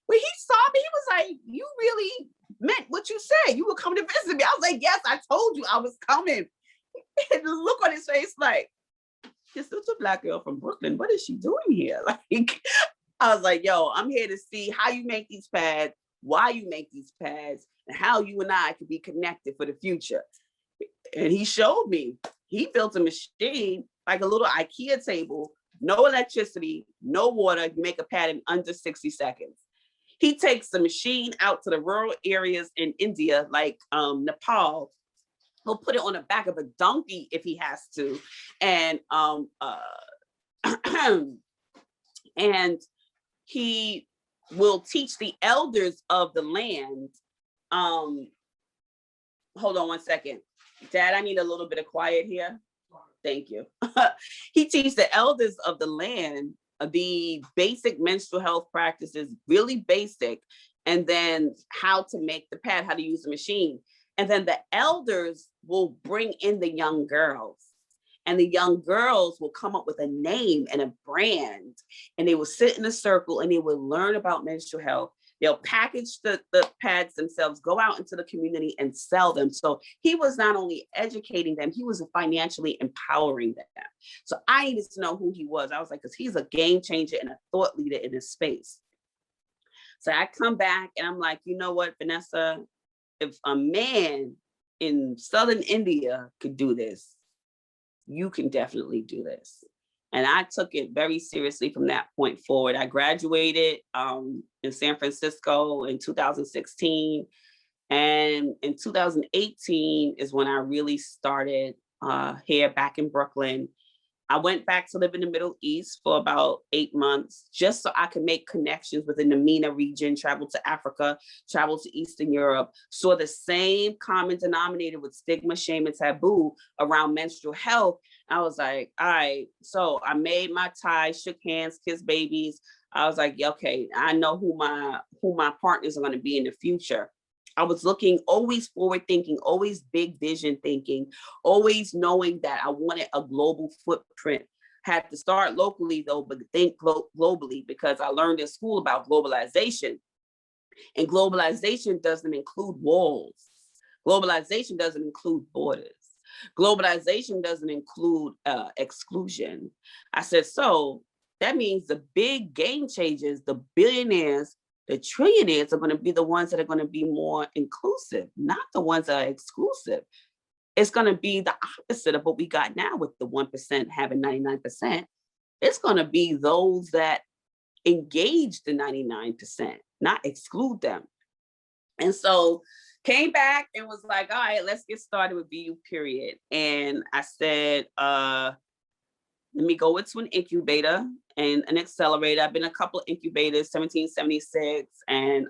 When he saw me, he was like, you really meant what you said. You would come to visit me. I was like, yes, I told you I was coming. And the look on his face, like, this little Black girl from Brooklyn, what is she doing here? Like, I was like, yo, I'm here to see how you make these pads, why you make these pads, and how you and I could be connected for the future. And he showed me. He built a machine, like a little IKEA table, no electricity, no water. You make a pad in under 60 seconds. He takes the machine out to the rural areas in India, like Nepal. He'll put it on the back of a donkey if he has to. And and he will teach the elders of the land. Hold on one second. Dad, I need a little bit of quiet here. Thank you. He teaches the elders of the land the basic menstrual health practices, really basic, and then how to make the pad, how to use the machine. And then the elders will bring in the young girls. And the young girls will come up with a name and a brand. And they will sit in a circle and they will learn about menstrual health. They'll package the pads themselves, go out into the community and sell them. So he was not only educating them, he was financially empowering them. So I needed to know who he was. I was like, because he's a game changer and a thought leader in this space. So I come back and I'm like, you know what, Vanessa, if a man in Southern India could do this, you can definitely do this. And I took it very seriously from that point forward. I graduated in San Francisco in 2016. And in 2018 is when I really started here back in Brooklyn. I went back to live in the Middle East for about 8 months, just so I could make connections within the MENA region, travel to Africa, travel to Eastern Europe, saw the same common denominator with stigma, shame, and taboo around menstrual health. I was like, all right, so I made my ties, shook hands, kissed babies. I was like, yeah, okay, I know who my partners are going to be in the future. I was looking, always forward thinking, always big vision thinking, always knowing that I wanted a global footprint. Had to start locally though, but think globally, because I learned in school about globalization. And globalization doesn't include walls. Globalization doesn't include borders. Globalization doesn't include exclusion. I said, so that means the big game changers, the billionaires, the trillionaires are going to be the ones that are going to be more inclusive, not the ones that are exclusive. It's going to be the opposite of what we got now with the 1% having 99%. It's going to be those that engage the 99%, not exclude them. And so came back and was like, all right, let's get started with BU period. And I said, let me go into an incubator and an accelerator. I've been a couple of incubators, 1776 and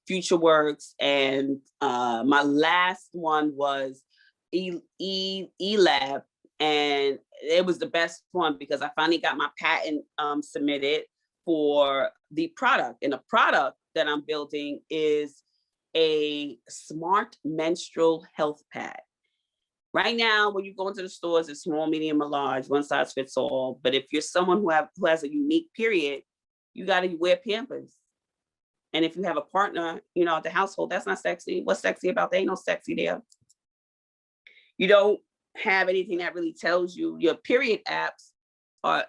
FutureWorks. And my last one was E-Lab. And it was the best one because I finally got my patent submitted for the product. And the product that I'm building is a smart menstrual health pad. Right now, when you go into the stores, it's small, medium, or large, one size fits all. But if you're someone who has a unique period, you got to wear Pampers. And if you have a partner, you know, at the household, that's not sexy. What's sexy about that? Ain't no sexy there. You don't have anything that really tells you your period apps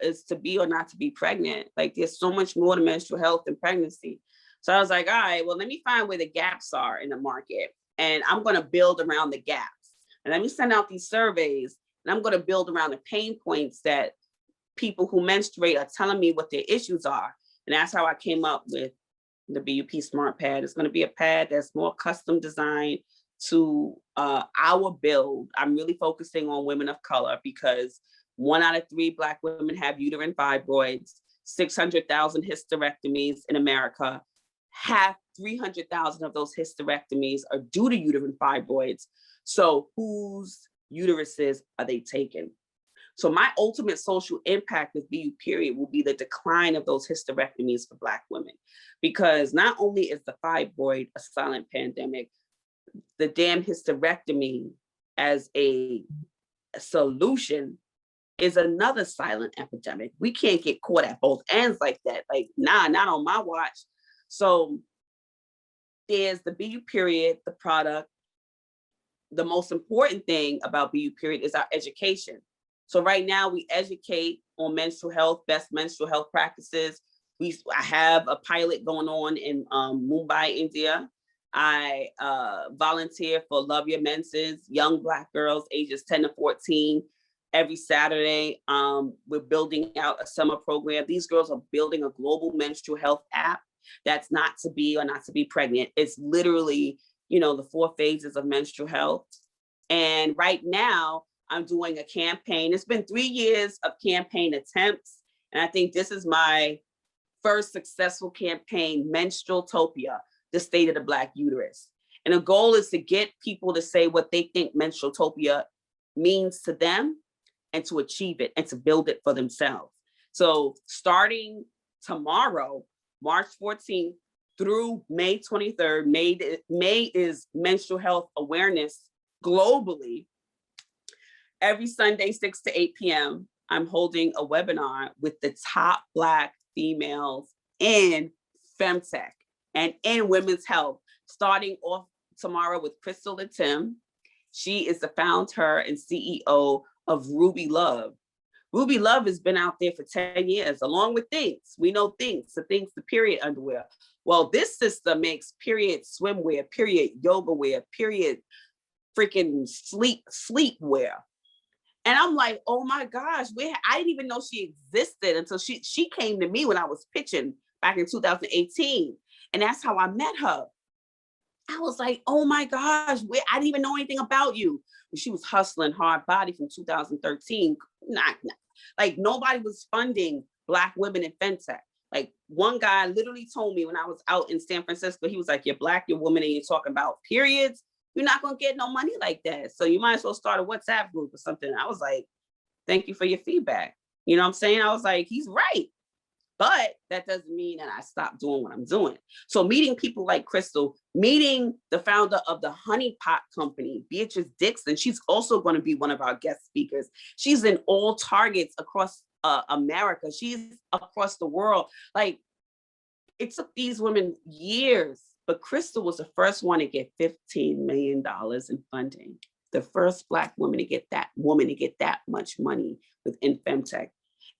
is to be or not to be pregnant. Like there's so much more to menstrual health than pregnancy. So I was like, all right, well, let me find where the gaps are in the market. And I'm going to build around the gaps. And let me send out these surveys. And I'm going to build around the pain points that people who menstruate are telling me what their issues are. And that's how I came up with the BUP Smart Pad. It's going to be a pad that's more custom designed to our build. I'm really focusing on women of color because 1 out of 3 Black women have uterine fibroids, 600,000 hysterectomies in America. Half 300,000 of those hysterectomies are due to uterine fibroids. So whose uteruses are they taking? So my ultimate social impact with BU period will be the decline of those hysterectomies for Black women, because not only is the fibroid a silent pandemic, the damn hysterectomy as a solution is another silent epidemic. We can't get caught at both ends like that. Like, nah, not on my watch. So there's the BU period, the product. The most important thing about BU period is our education. So right now we educate on menstrual health, best menstrual health practices. I have a pilot going on in Mumbai, India. I volunteer for Love Your Menses, young Black girls ages 10 to 14. Every Saturday, we're building out a summer program. These girls are building a global menstrual health app that's not to be or not to be pregnant. It's literally, you know, the 4 phases of menstrual health. And right now, I'm doing a campaign. It's been 3 years of campaign attempts. And I think this is my first successful campaign, Menstrualtopia, the state of the Black uterus. And the goal is to get people to say what they think Menstrualtopia means to them and to achieve it and to build it for themselves. So starting tomorrow, March 14th through May 23rd, May is Menstrual Health Awareness globally. Every Sunday, 6 to 8 p.m., I'm holding a webinar with the top Black females in femtech and in women's health, starting off tomorrow with Crystal and Tim. She is the founder and CEO of Ruby Love. Ruby Love has been out there for 10 years, along with Thinx. We know Thinx, the period underwear. Well, this system makes period swimwear, period yoga wear, period freaking sleep wear. And I'm like, oh my gosh, I didn't even know she existed until she came to me when I was pitching back in 2018. And that's how I met her. I was like, oh my gosh, I didn't even know anything about you. She was hustling hard body from 2013. Like nobody was funding Black women in fintech. Like one guy literally told me when I was out in San Francisco, he was like, you're Black, you're woman, and you're talking about periods. You're not going to get no money like that. So you might as well start a WhatsApp group or something. I was like, thank you for your feedback. You know what I'm saying? I was like, he's right. But that doesn't mean that I stopped doing what I'm doing. So meeting people like Crystal, meeting the founder of the Honey Pot Company, Beatrice Dixon, she's also going to be one of our guest speakers. She's in all targets across America. She's across the world. Like, it took these women years But Crystal was the first one to get $15 million in funding. The first Black woman to get that much money within femtech.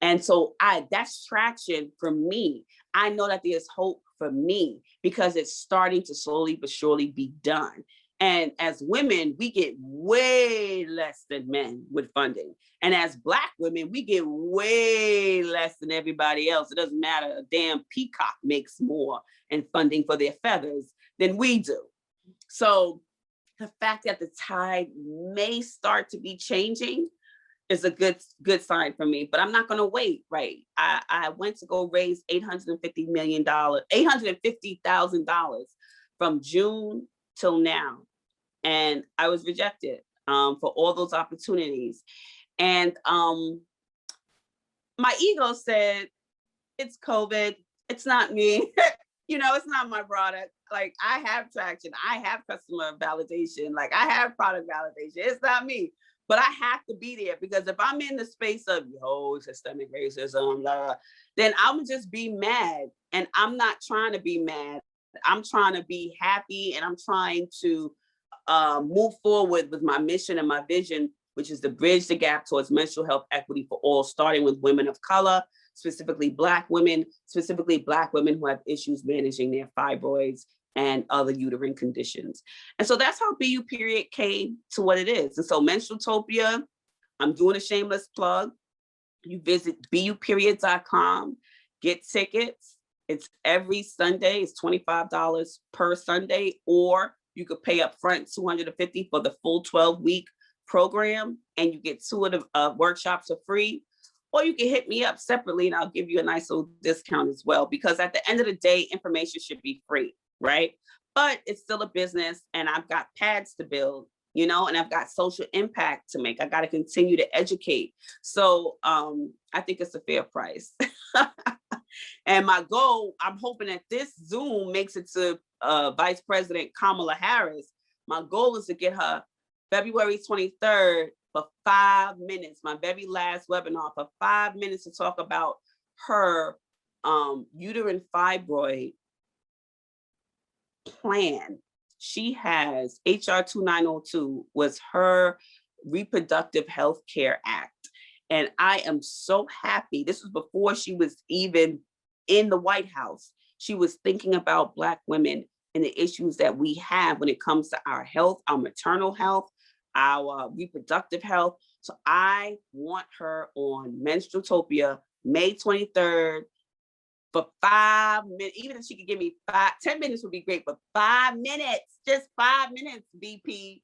And so that's traction for me. I know that there's hope for me because it's starting to slowly but surely be done. And as women, we get way less than men with funding. And as Black women, we get way less than everybody else. It doesn't matter. A damn peacock makes more in funding for their feathers than we do. So the fact that the tide may start to be changing is a good sign for me, but I'm not going to wait. Right. I went to go raise $850,000 from June till now. And I was rejected for all those opportunities. And my ego said, it's COVID. It's not me. It's not my product. Like, I have traction. I have customer validation. Like, I have product validation. It's not me. But I have to be there because if I'm in the space of systemic racism, then I'm just be mad. And I'm not trying to be mad. I'm trying to be happy, and I'm trying to move forward with my mission and my vision, which is to bridge the gap towards menstrual health equity for all, starting with women of color, specifically Black women who have issues managing their fibroids and other uterine conditions. And so that's how BU Period came to what it is. And so Menstrualtopia, I'm doing a shameless plug. You visit buperiod.com, get tickets. It's every Sunday. It's $25 per Sunday, or you could pay up front $250 for the full 12-week program, and you get 2 of the workshops for free. Or you can hit me up separately and I'll give you a nice little discount as well, because at the end of the day, information should be free, right? But it's still a business, and I've got pads to build, and I've got social impact to make. I got to continue to educate. So I think it's a fair price. And my goal, I'm hoping that this Zoom makes it to Vice President Kamala Harris. My goal is to get her February 23rd for 5 minutes, my very last webinar, for 5 minutes to talk about her uterine fibroid plan. She has HR 2902 was her Reproductive Health Care Act. And I am so happy. This was before she was even in the White House. She was thinking about Black women and the issues that we have when it comes to our health, our maternal health, our reproductive health. So I want her on Menstrualtopia, May 23rd, for 5 minutes. Even if she could give me 10 minutes would be great, but 5 minutes, just 5 minutes, VP.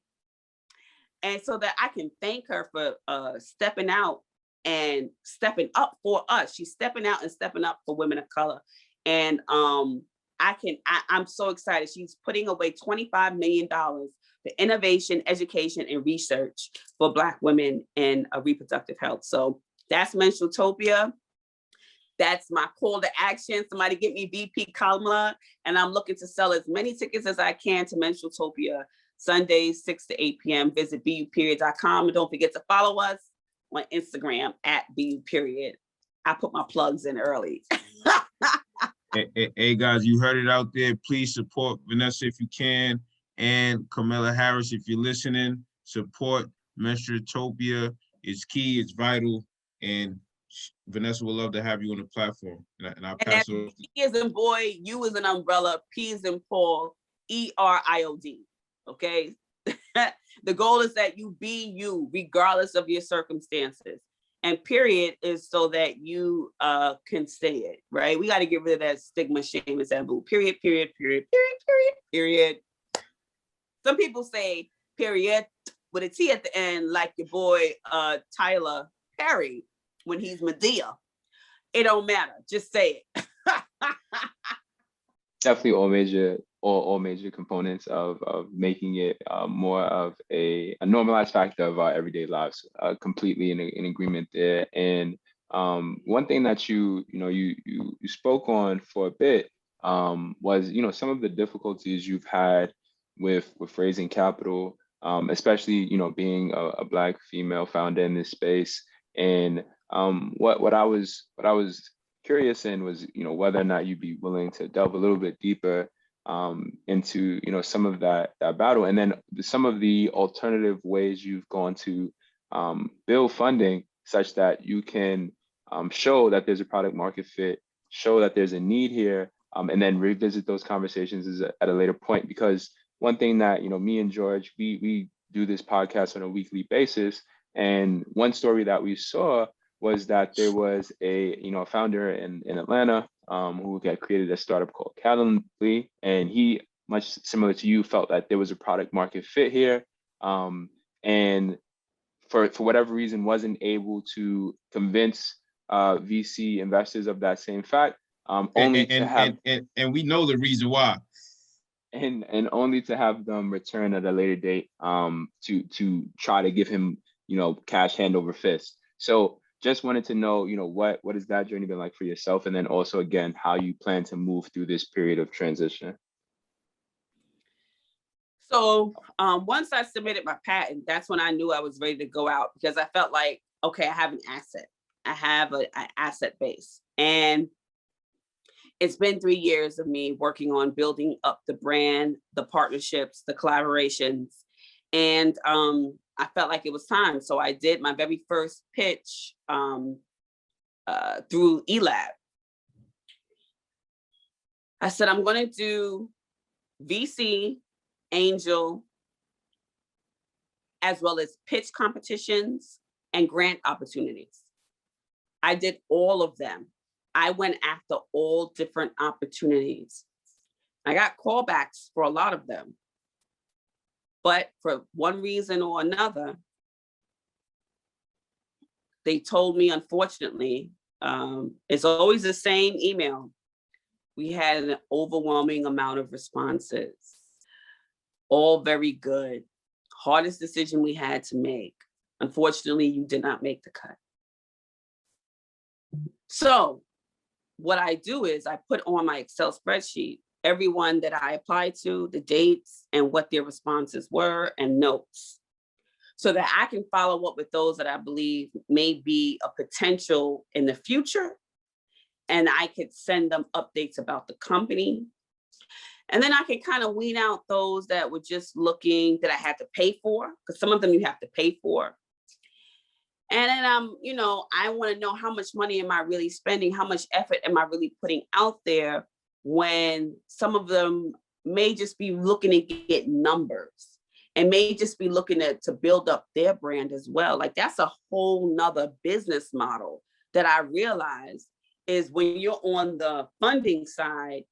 And so that I can thank her for stepping out and stepping up for us. She's stepping out and stepping up for women of color. And I'm so excited. She's putting away $25 million for innovation, education, and research for Black women in reproductive health. So that's Menstrualtopia. That's my call to action. Somebody get me VP Kamala, and I'm looking to sell as many tickets as I can to Menstrualtopia, Sundays, 6 to 8 p.m. Visit buperiod.com, and don't forget to follow us on Instagram at buperiod. I put my plugs in early. Hey guys, you heard it out there. Please support Vanessa if you can, and Kamala Harris if you're listening. Support Menstrualtopia. It's key, it's vital, and Vanessa would love to have you on the platform. And I'll pass it over. P as in boy, U as an umbrella, P as in Paul, ERIOD. Okay. The goal is that you be you, regardless of your circumstances. And period is so that you can say it, right? We got to get rid of that stigma, shame, and taboo. Period, period, period, period, period, period. Some people say period with a T at the end, like your boy Tyler Perry when he's Medea. It don't matter. Just say it. Definitely all major components of making it more of a normalized factor of our everyday lives. Completely in agreement there. And one thing that you spoke on for a bit was some of the difficulties you've had with raising capital, especially being a Black female founder in this space. And what I was curious in was whether or not you'd be willing to delve a little bit deeper into, some of that battle, and then some of the alternative ways you've gone to build funding such that you can show that there's a product market fit, show that there's a need here, and then revisit those conversations at a later point. Because one thing that, me and George, we do this podcast on a weekly basis, and one story that we saw was that there was a founder in Atlanta who had created a startup called Calendly, and he, much similar to you, felt that there was a product market fit here, and for whatever reason wasn't able to convince VC investors of that same fact, only to have and we know the reason why. And only to have them return at a later date to try to give him cash hand over fist. So just wanted to know what has that journey been like for yourself, and then also again how you plan to move through this period of transition. So once I submitted my patent, that's when I knew I was ready to go out, because I felt like, okay, I have an asset. I have an asset base, and it's been 3 years of me working on building up the brand, the partnerships, the collaborations. And I felt like it was time. So I did my very first pitch through eLab. I said, I'm going to do VC, angel, as well as pitch competitions and grant opportunities. I did all of them. I went after all different opportunities. I got callbacks for a lot of them. But for one reason or another, they told me, unfortunately, it's always the same email. We had an overwhelming amount of responses, all very good. Hardest decision we had to make. Unfortunately, you did not make the cut. So what I do is I put on my Excel spreadsheet everyone that I applied to, the dates and what their responses were, and notes, so that I can follow up with those that I believe may be a potential in the future. And I could send them updates about the company. And then I could kind of weed out those that were just looking that I had to pay for, because some of them you have to pay for. And then I want to know how much money am I really spending? How much effort am I really putting out there, when some of them may just be looking to get numbers and may just be looking to build up their brand as well. Like, that's a whole nother business model that I realize is when you're on the funding side,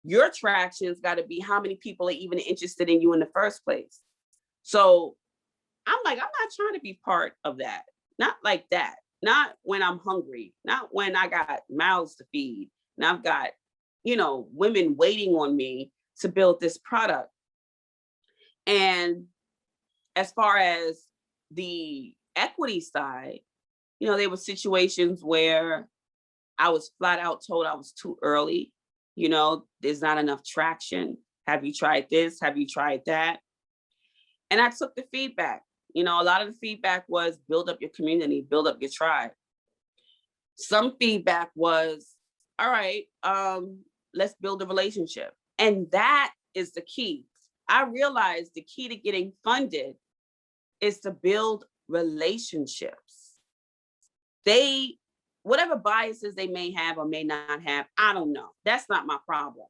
your traction's got to be how many people are even interested in you in the first place. So I'm like, I'm not trying to be part of that. Not like that. Not when I'm hungry. Not when I got mouths to feed and I've got, women waiting on me to build this product. And as far as the equity side, there were situations where I was flat out told I was too early. There's not enough traction. Have you tried this? Have you tried that? And I took the feedback. A lot of the feedback was build up your community, build up your tribe. Some feedback was, all right, let's build a relationship. And that is the key. I realized the key to getting funded is to build relationships. Whatever biases they may have or may not have, I don't know. That's not my problem.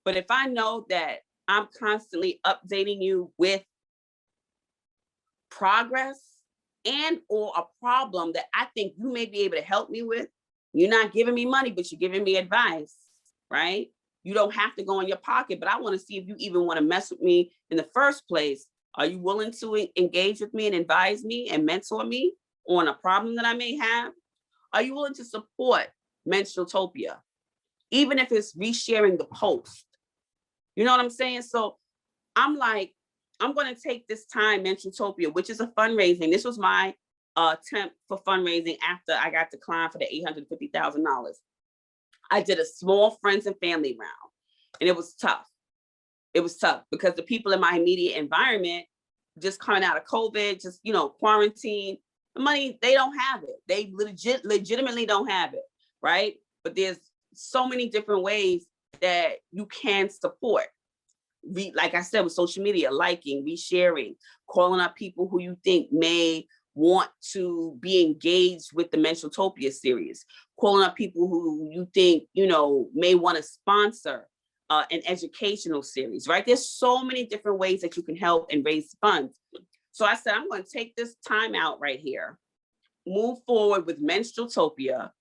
But if I know that I'm constantly updating you with progress and or a problem that I think you may be able to help me with, you're not giving me money, but you're giving me advice, right? You don't have to go in your pocket, but I want to see if you even want to mess with me in the first place. Are you willing to engage with me and advise me and mentor me on a problem that I may have? Are you willing to support Menstrualtopia, even if it's resharing the post? You know what I'm saying? So I'm like, I'm going to take this time, Menstrualtopia, which is a fundraising. This was my attempt for fundraising after I got declined for the $850,000. I did a small friends and family round, and it was tough. It was tough because the people in my immediate environment, just coming out of COVID, just, quarantine, the money, they don't have it. They legitimately don't have it, right? But there's so many different ways that you can support. Like I said, with social media, liking, resharing, calling up people who you think may want to be engaged with the Menstrualtopia series, calling up people who you think, may want to sponsor an educational series, right? There's so many different ways that you can help and raise funds. So I said, I'm going to take this time out right here, move forward with Menstrualtopia,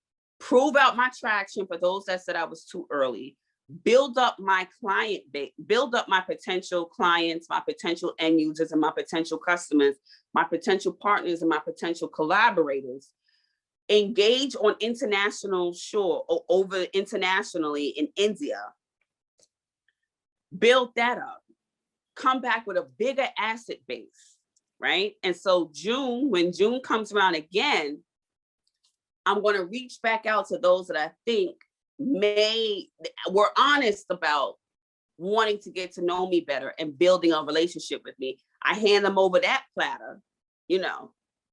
prove out my traction for those that said I was too early, build up my client base, build up my potential clients, my potential end users and my potential customers, my potential partners and my potential collaborators, engage on international shore or over internationally in India, build that up, come back with a bigger asset base, right? And so when June comes around again, I'm going to reach back out to those that I think were honest about wanting to get to know me better and building a relationship with me. I hand them over that platter.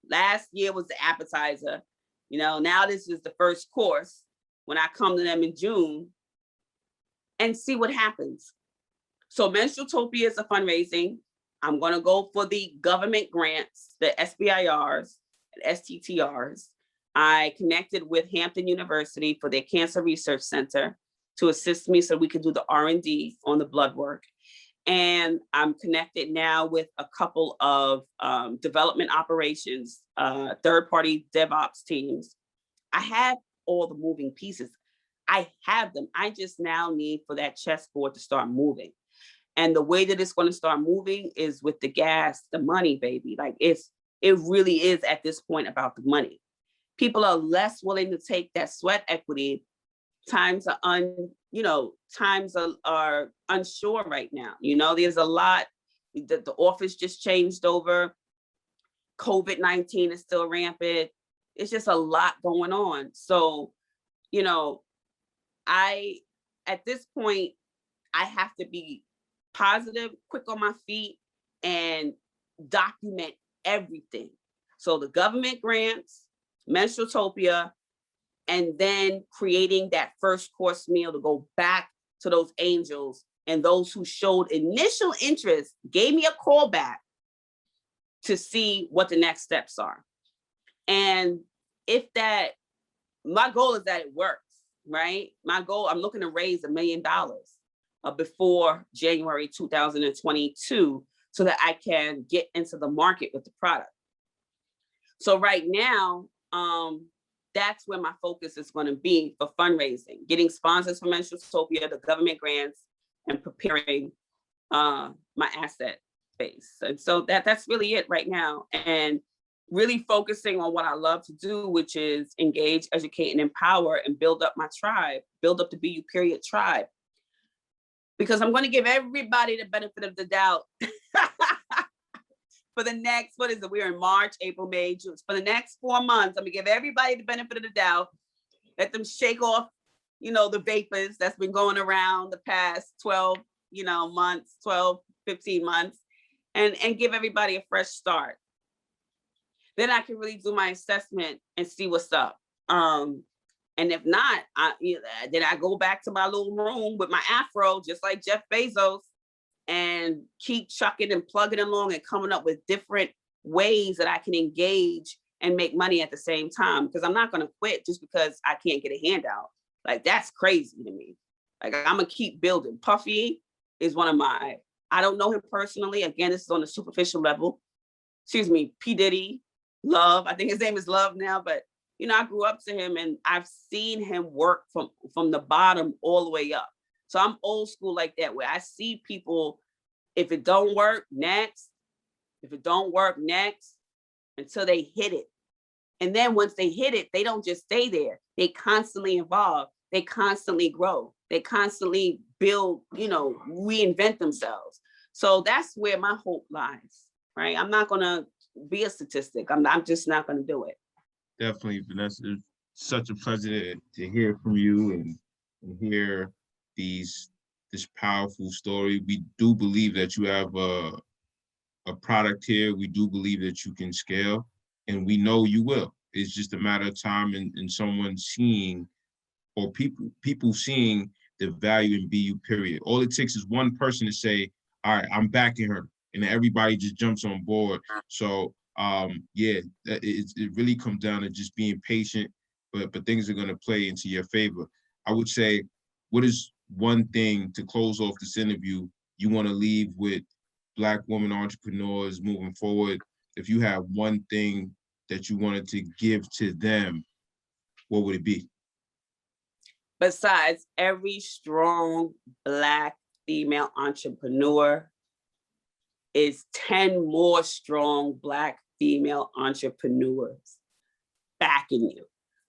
Last year was the appetizer. Now this is the first course when I come to them in June and see what happens. So Menstrualtopia is a fundraising. I'm going to go for the government grants, the SBIRs and STTRs. I connected with Hampton University for their Cancer Research Center to assist me so we could do the R&D on the blood work. And I'm connected now with a couple of development operations, third-party DevOps teams. I have all the moving pieces. I have them. I just now need for that chessboard to start moving. And the way that it's going to start moving is with the gas, the money, baby. Like it really is at this point about the money. People are less willing to take that sweat equity. Times are unsure right now. There's a lot. The office just changed over. COVID-19 is still rampant. It's just a lot going on. So, at this point, I have to be positive, quick on my feet, and document everything. So the government grants, Menstrualtopia, and then creating that first course meal to go back to those angels and those who showed initial interest, gave me a call back to see what the next steps are. And my goal is that it works, right? My goal, I'm looking to raise $1 million before January 2022 so that I can get into the market with the product. So right now, that's where my focus is going to be for fundraising, getting sponsors for Menstrualtopia, the government grants, and preparing my asset base. And so that's really it right now. And really focusing on what I love to do, which is engage, educate, and empower and build up my tribe, build up the BU period tribe. Because I'm going to give everybody the benefit of the doubt for the next, we're in March, April, May, June. For the next 4 months, I'm gonna give everybody the benefit of the doubt, let them shake off, the vapors that's been going around the past 12, months, 12, 15 months, and give everybody a fresh start. Then I can really do my assessment and see what's up. And if not, then I go back to my little room with my afro, just like Jeff Bezos, and keep chucking and plugging along and coming up with different ways that I can engage and make money at the same time. Because I'm not going to quit just because I can't get a handout. Like, that's crazy to me. Like, I'm going to keep building. Puffy is one of I don't know him personally. Again, this is on a superficial level. Excuse me, P. Diddy, Love. I think his name is Love now, but I grew up to him and I've seen him work from the bottom all the way up. So I'm old school like that, where I see people, if it don't work, next. If it don't work, next, until they hit it. And then once they hit it, they don't just stay there. They constantly evolve. They constantly grow. They constantly build, reinvent themselves. So that's where my hope lies, right? I'm not going to be a statistic. I'm just not going to do it. Definitely, Vanessa. It's such a pleasure to hear from you and hear this powerful story. We do believe that you have a product here. We do believe that you can scale, and we know you will. It's just a matter of time and someone seeing, or people seeing the value in BU, period. All it takes is one person to say, all right, I'm backing her. And then everybody just jumps on board. So yeah, it really comes down to just being patient, but things are gonna play into your favor. I would say, what is one thing to close off this interview you want to leave with Black women entrepreneurs moving forward? If you have one thing that you wanted to give to them, what would it be? Besides every strong Black female entrepreneur is 10 more strong Black female entrepreneurs backing you,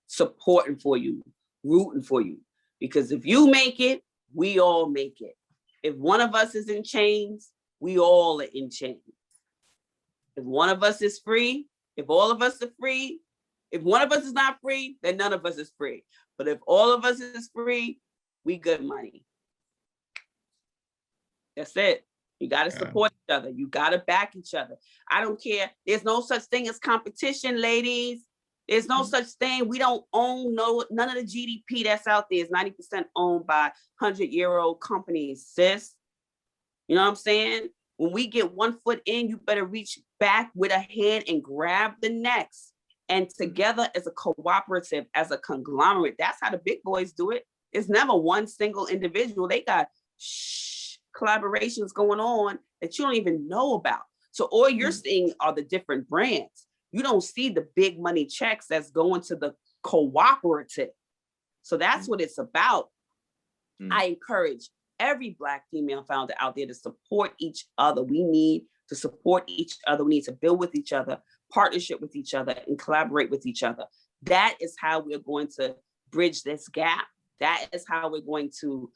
supporting for you, rooting for you. Because if you make it, we all make it. If one of us is in chains, we all are in chains. If one of us is free, if all of us are free, if one of us is not free, then none of us is free. But if all of us is free, we good money. That's it. You got to support each other. You got to back each other. I don't care. There's no such thing as competition, ladies. There's no such thing. We don't own none of the GDP that's out there is 90% owned by 100-year-old companies, sis. You know what I'm saying? When we get one foot in, you better reach back with a hand and grab the next. And together as a cooperative, as a conglomerate, that's how the big boys do it. It's never one single individual. They got collaborations going on that you don't even know about. So all you're seeing are the different brands. You don't see the big money checks that's going to the cooperative. So that's what it's about. I encourage every Black female founder out there to support each other. We need to support each other. We need to build with each other, partnership with each other, and collaborate with each other. That is how we're going to bridge this gap. That is how we're going to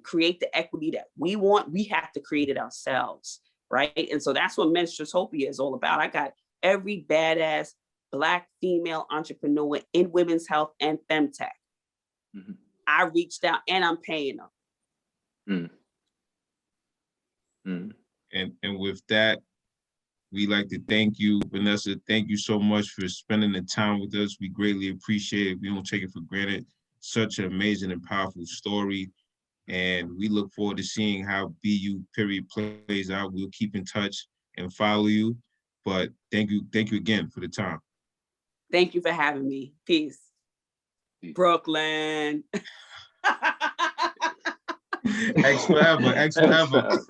create the equity that we want. We have to create it ourselves, right? And so that's what Menstrusopia is all about. I got every badass Black female entrepreneur in women's health and femtech. I reached out and I'm paying them. And with that, we'd like to thank you, Vanessa. Thank you so much for spending the time with us. We greatly appreciate it. We don't take it for granted. Such an amazing and powerful story. And we look forward to seeing how BU period plays out. We'll keep in touch and follow you. But thank you again for the time. Thank you for having me. Peace. Brooklyn. X forever.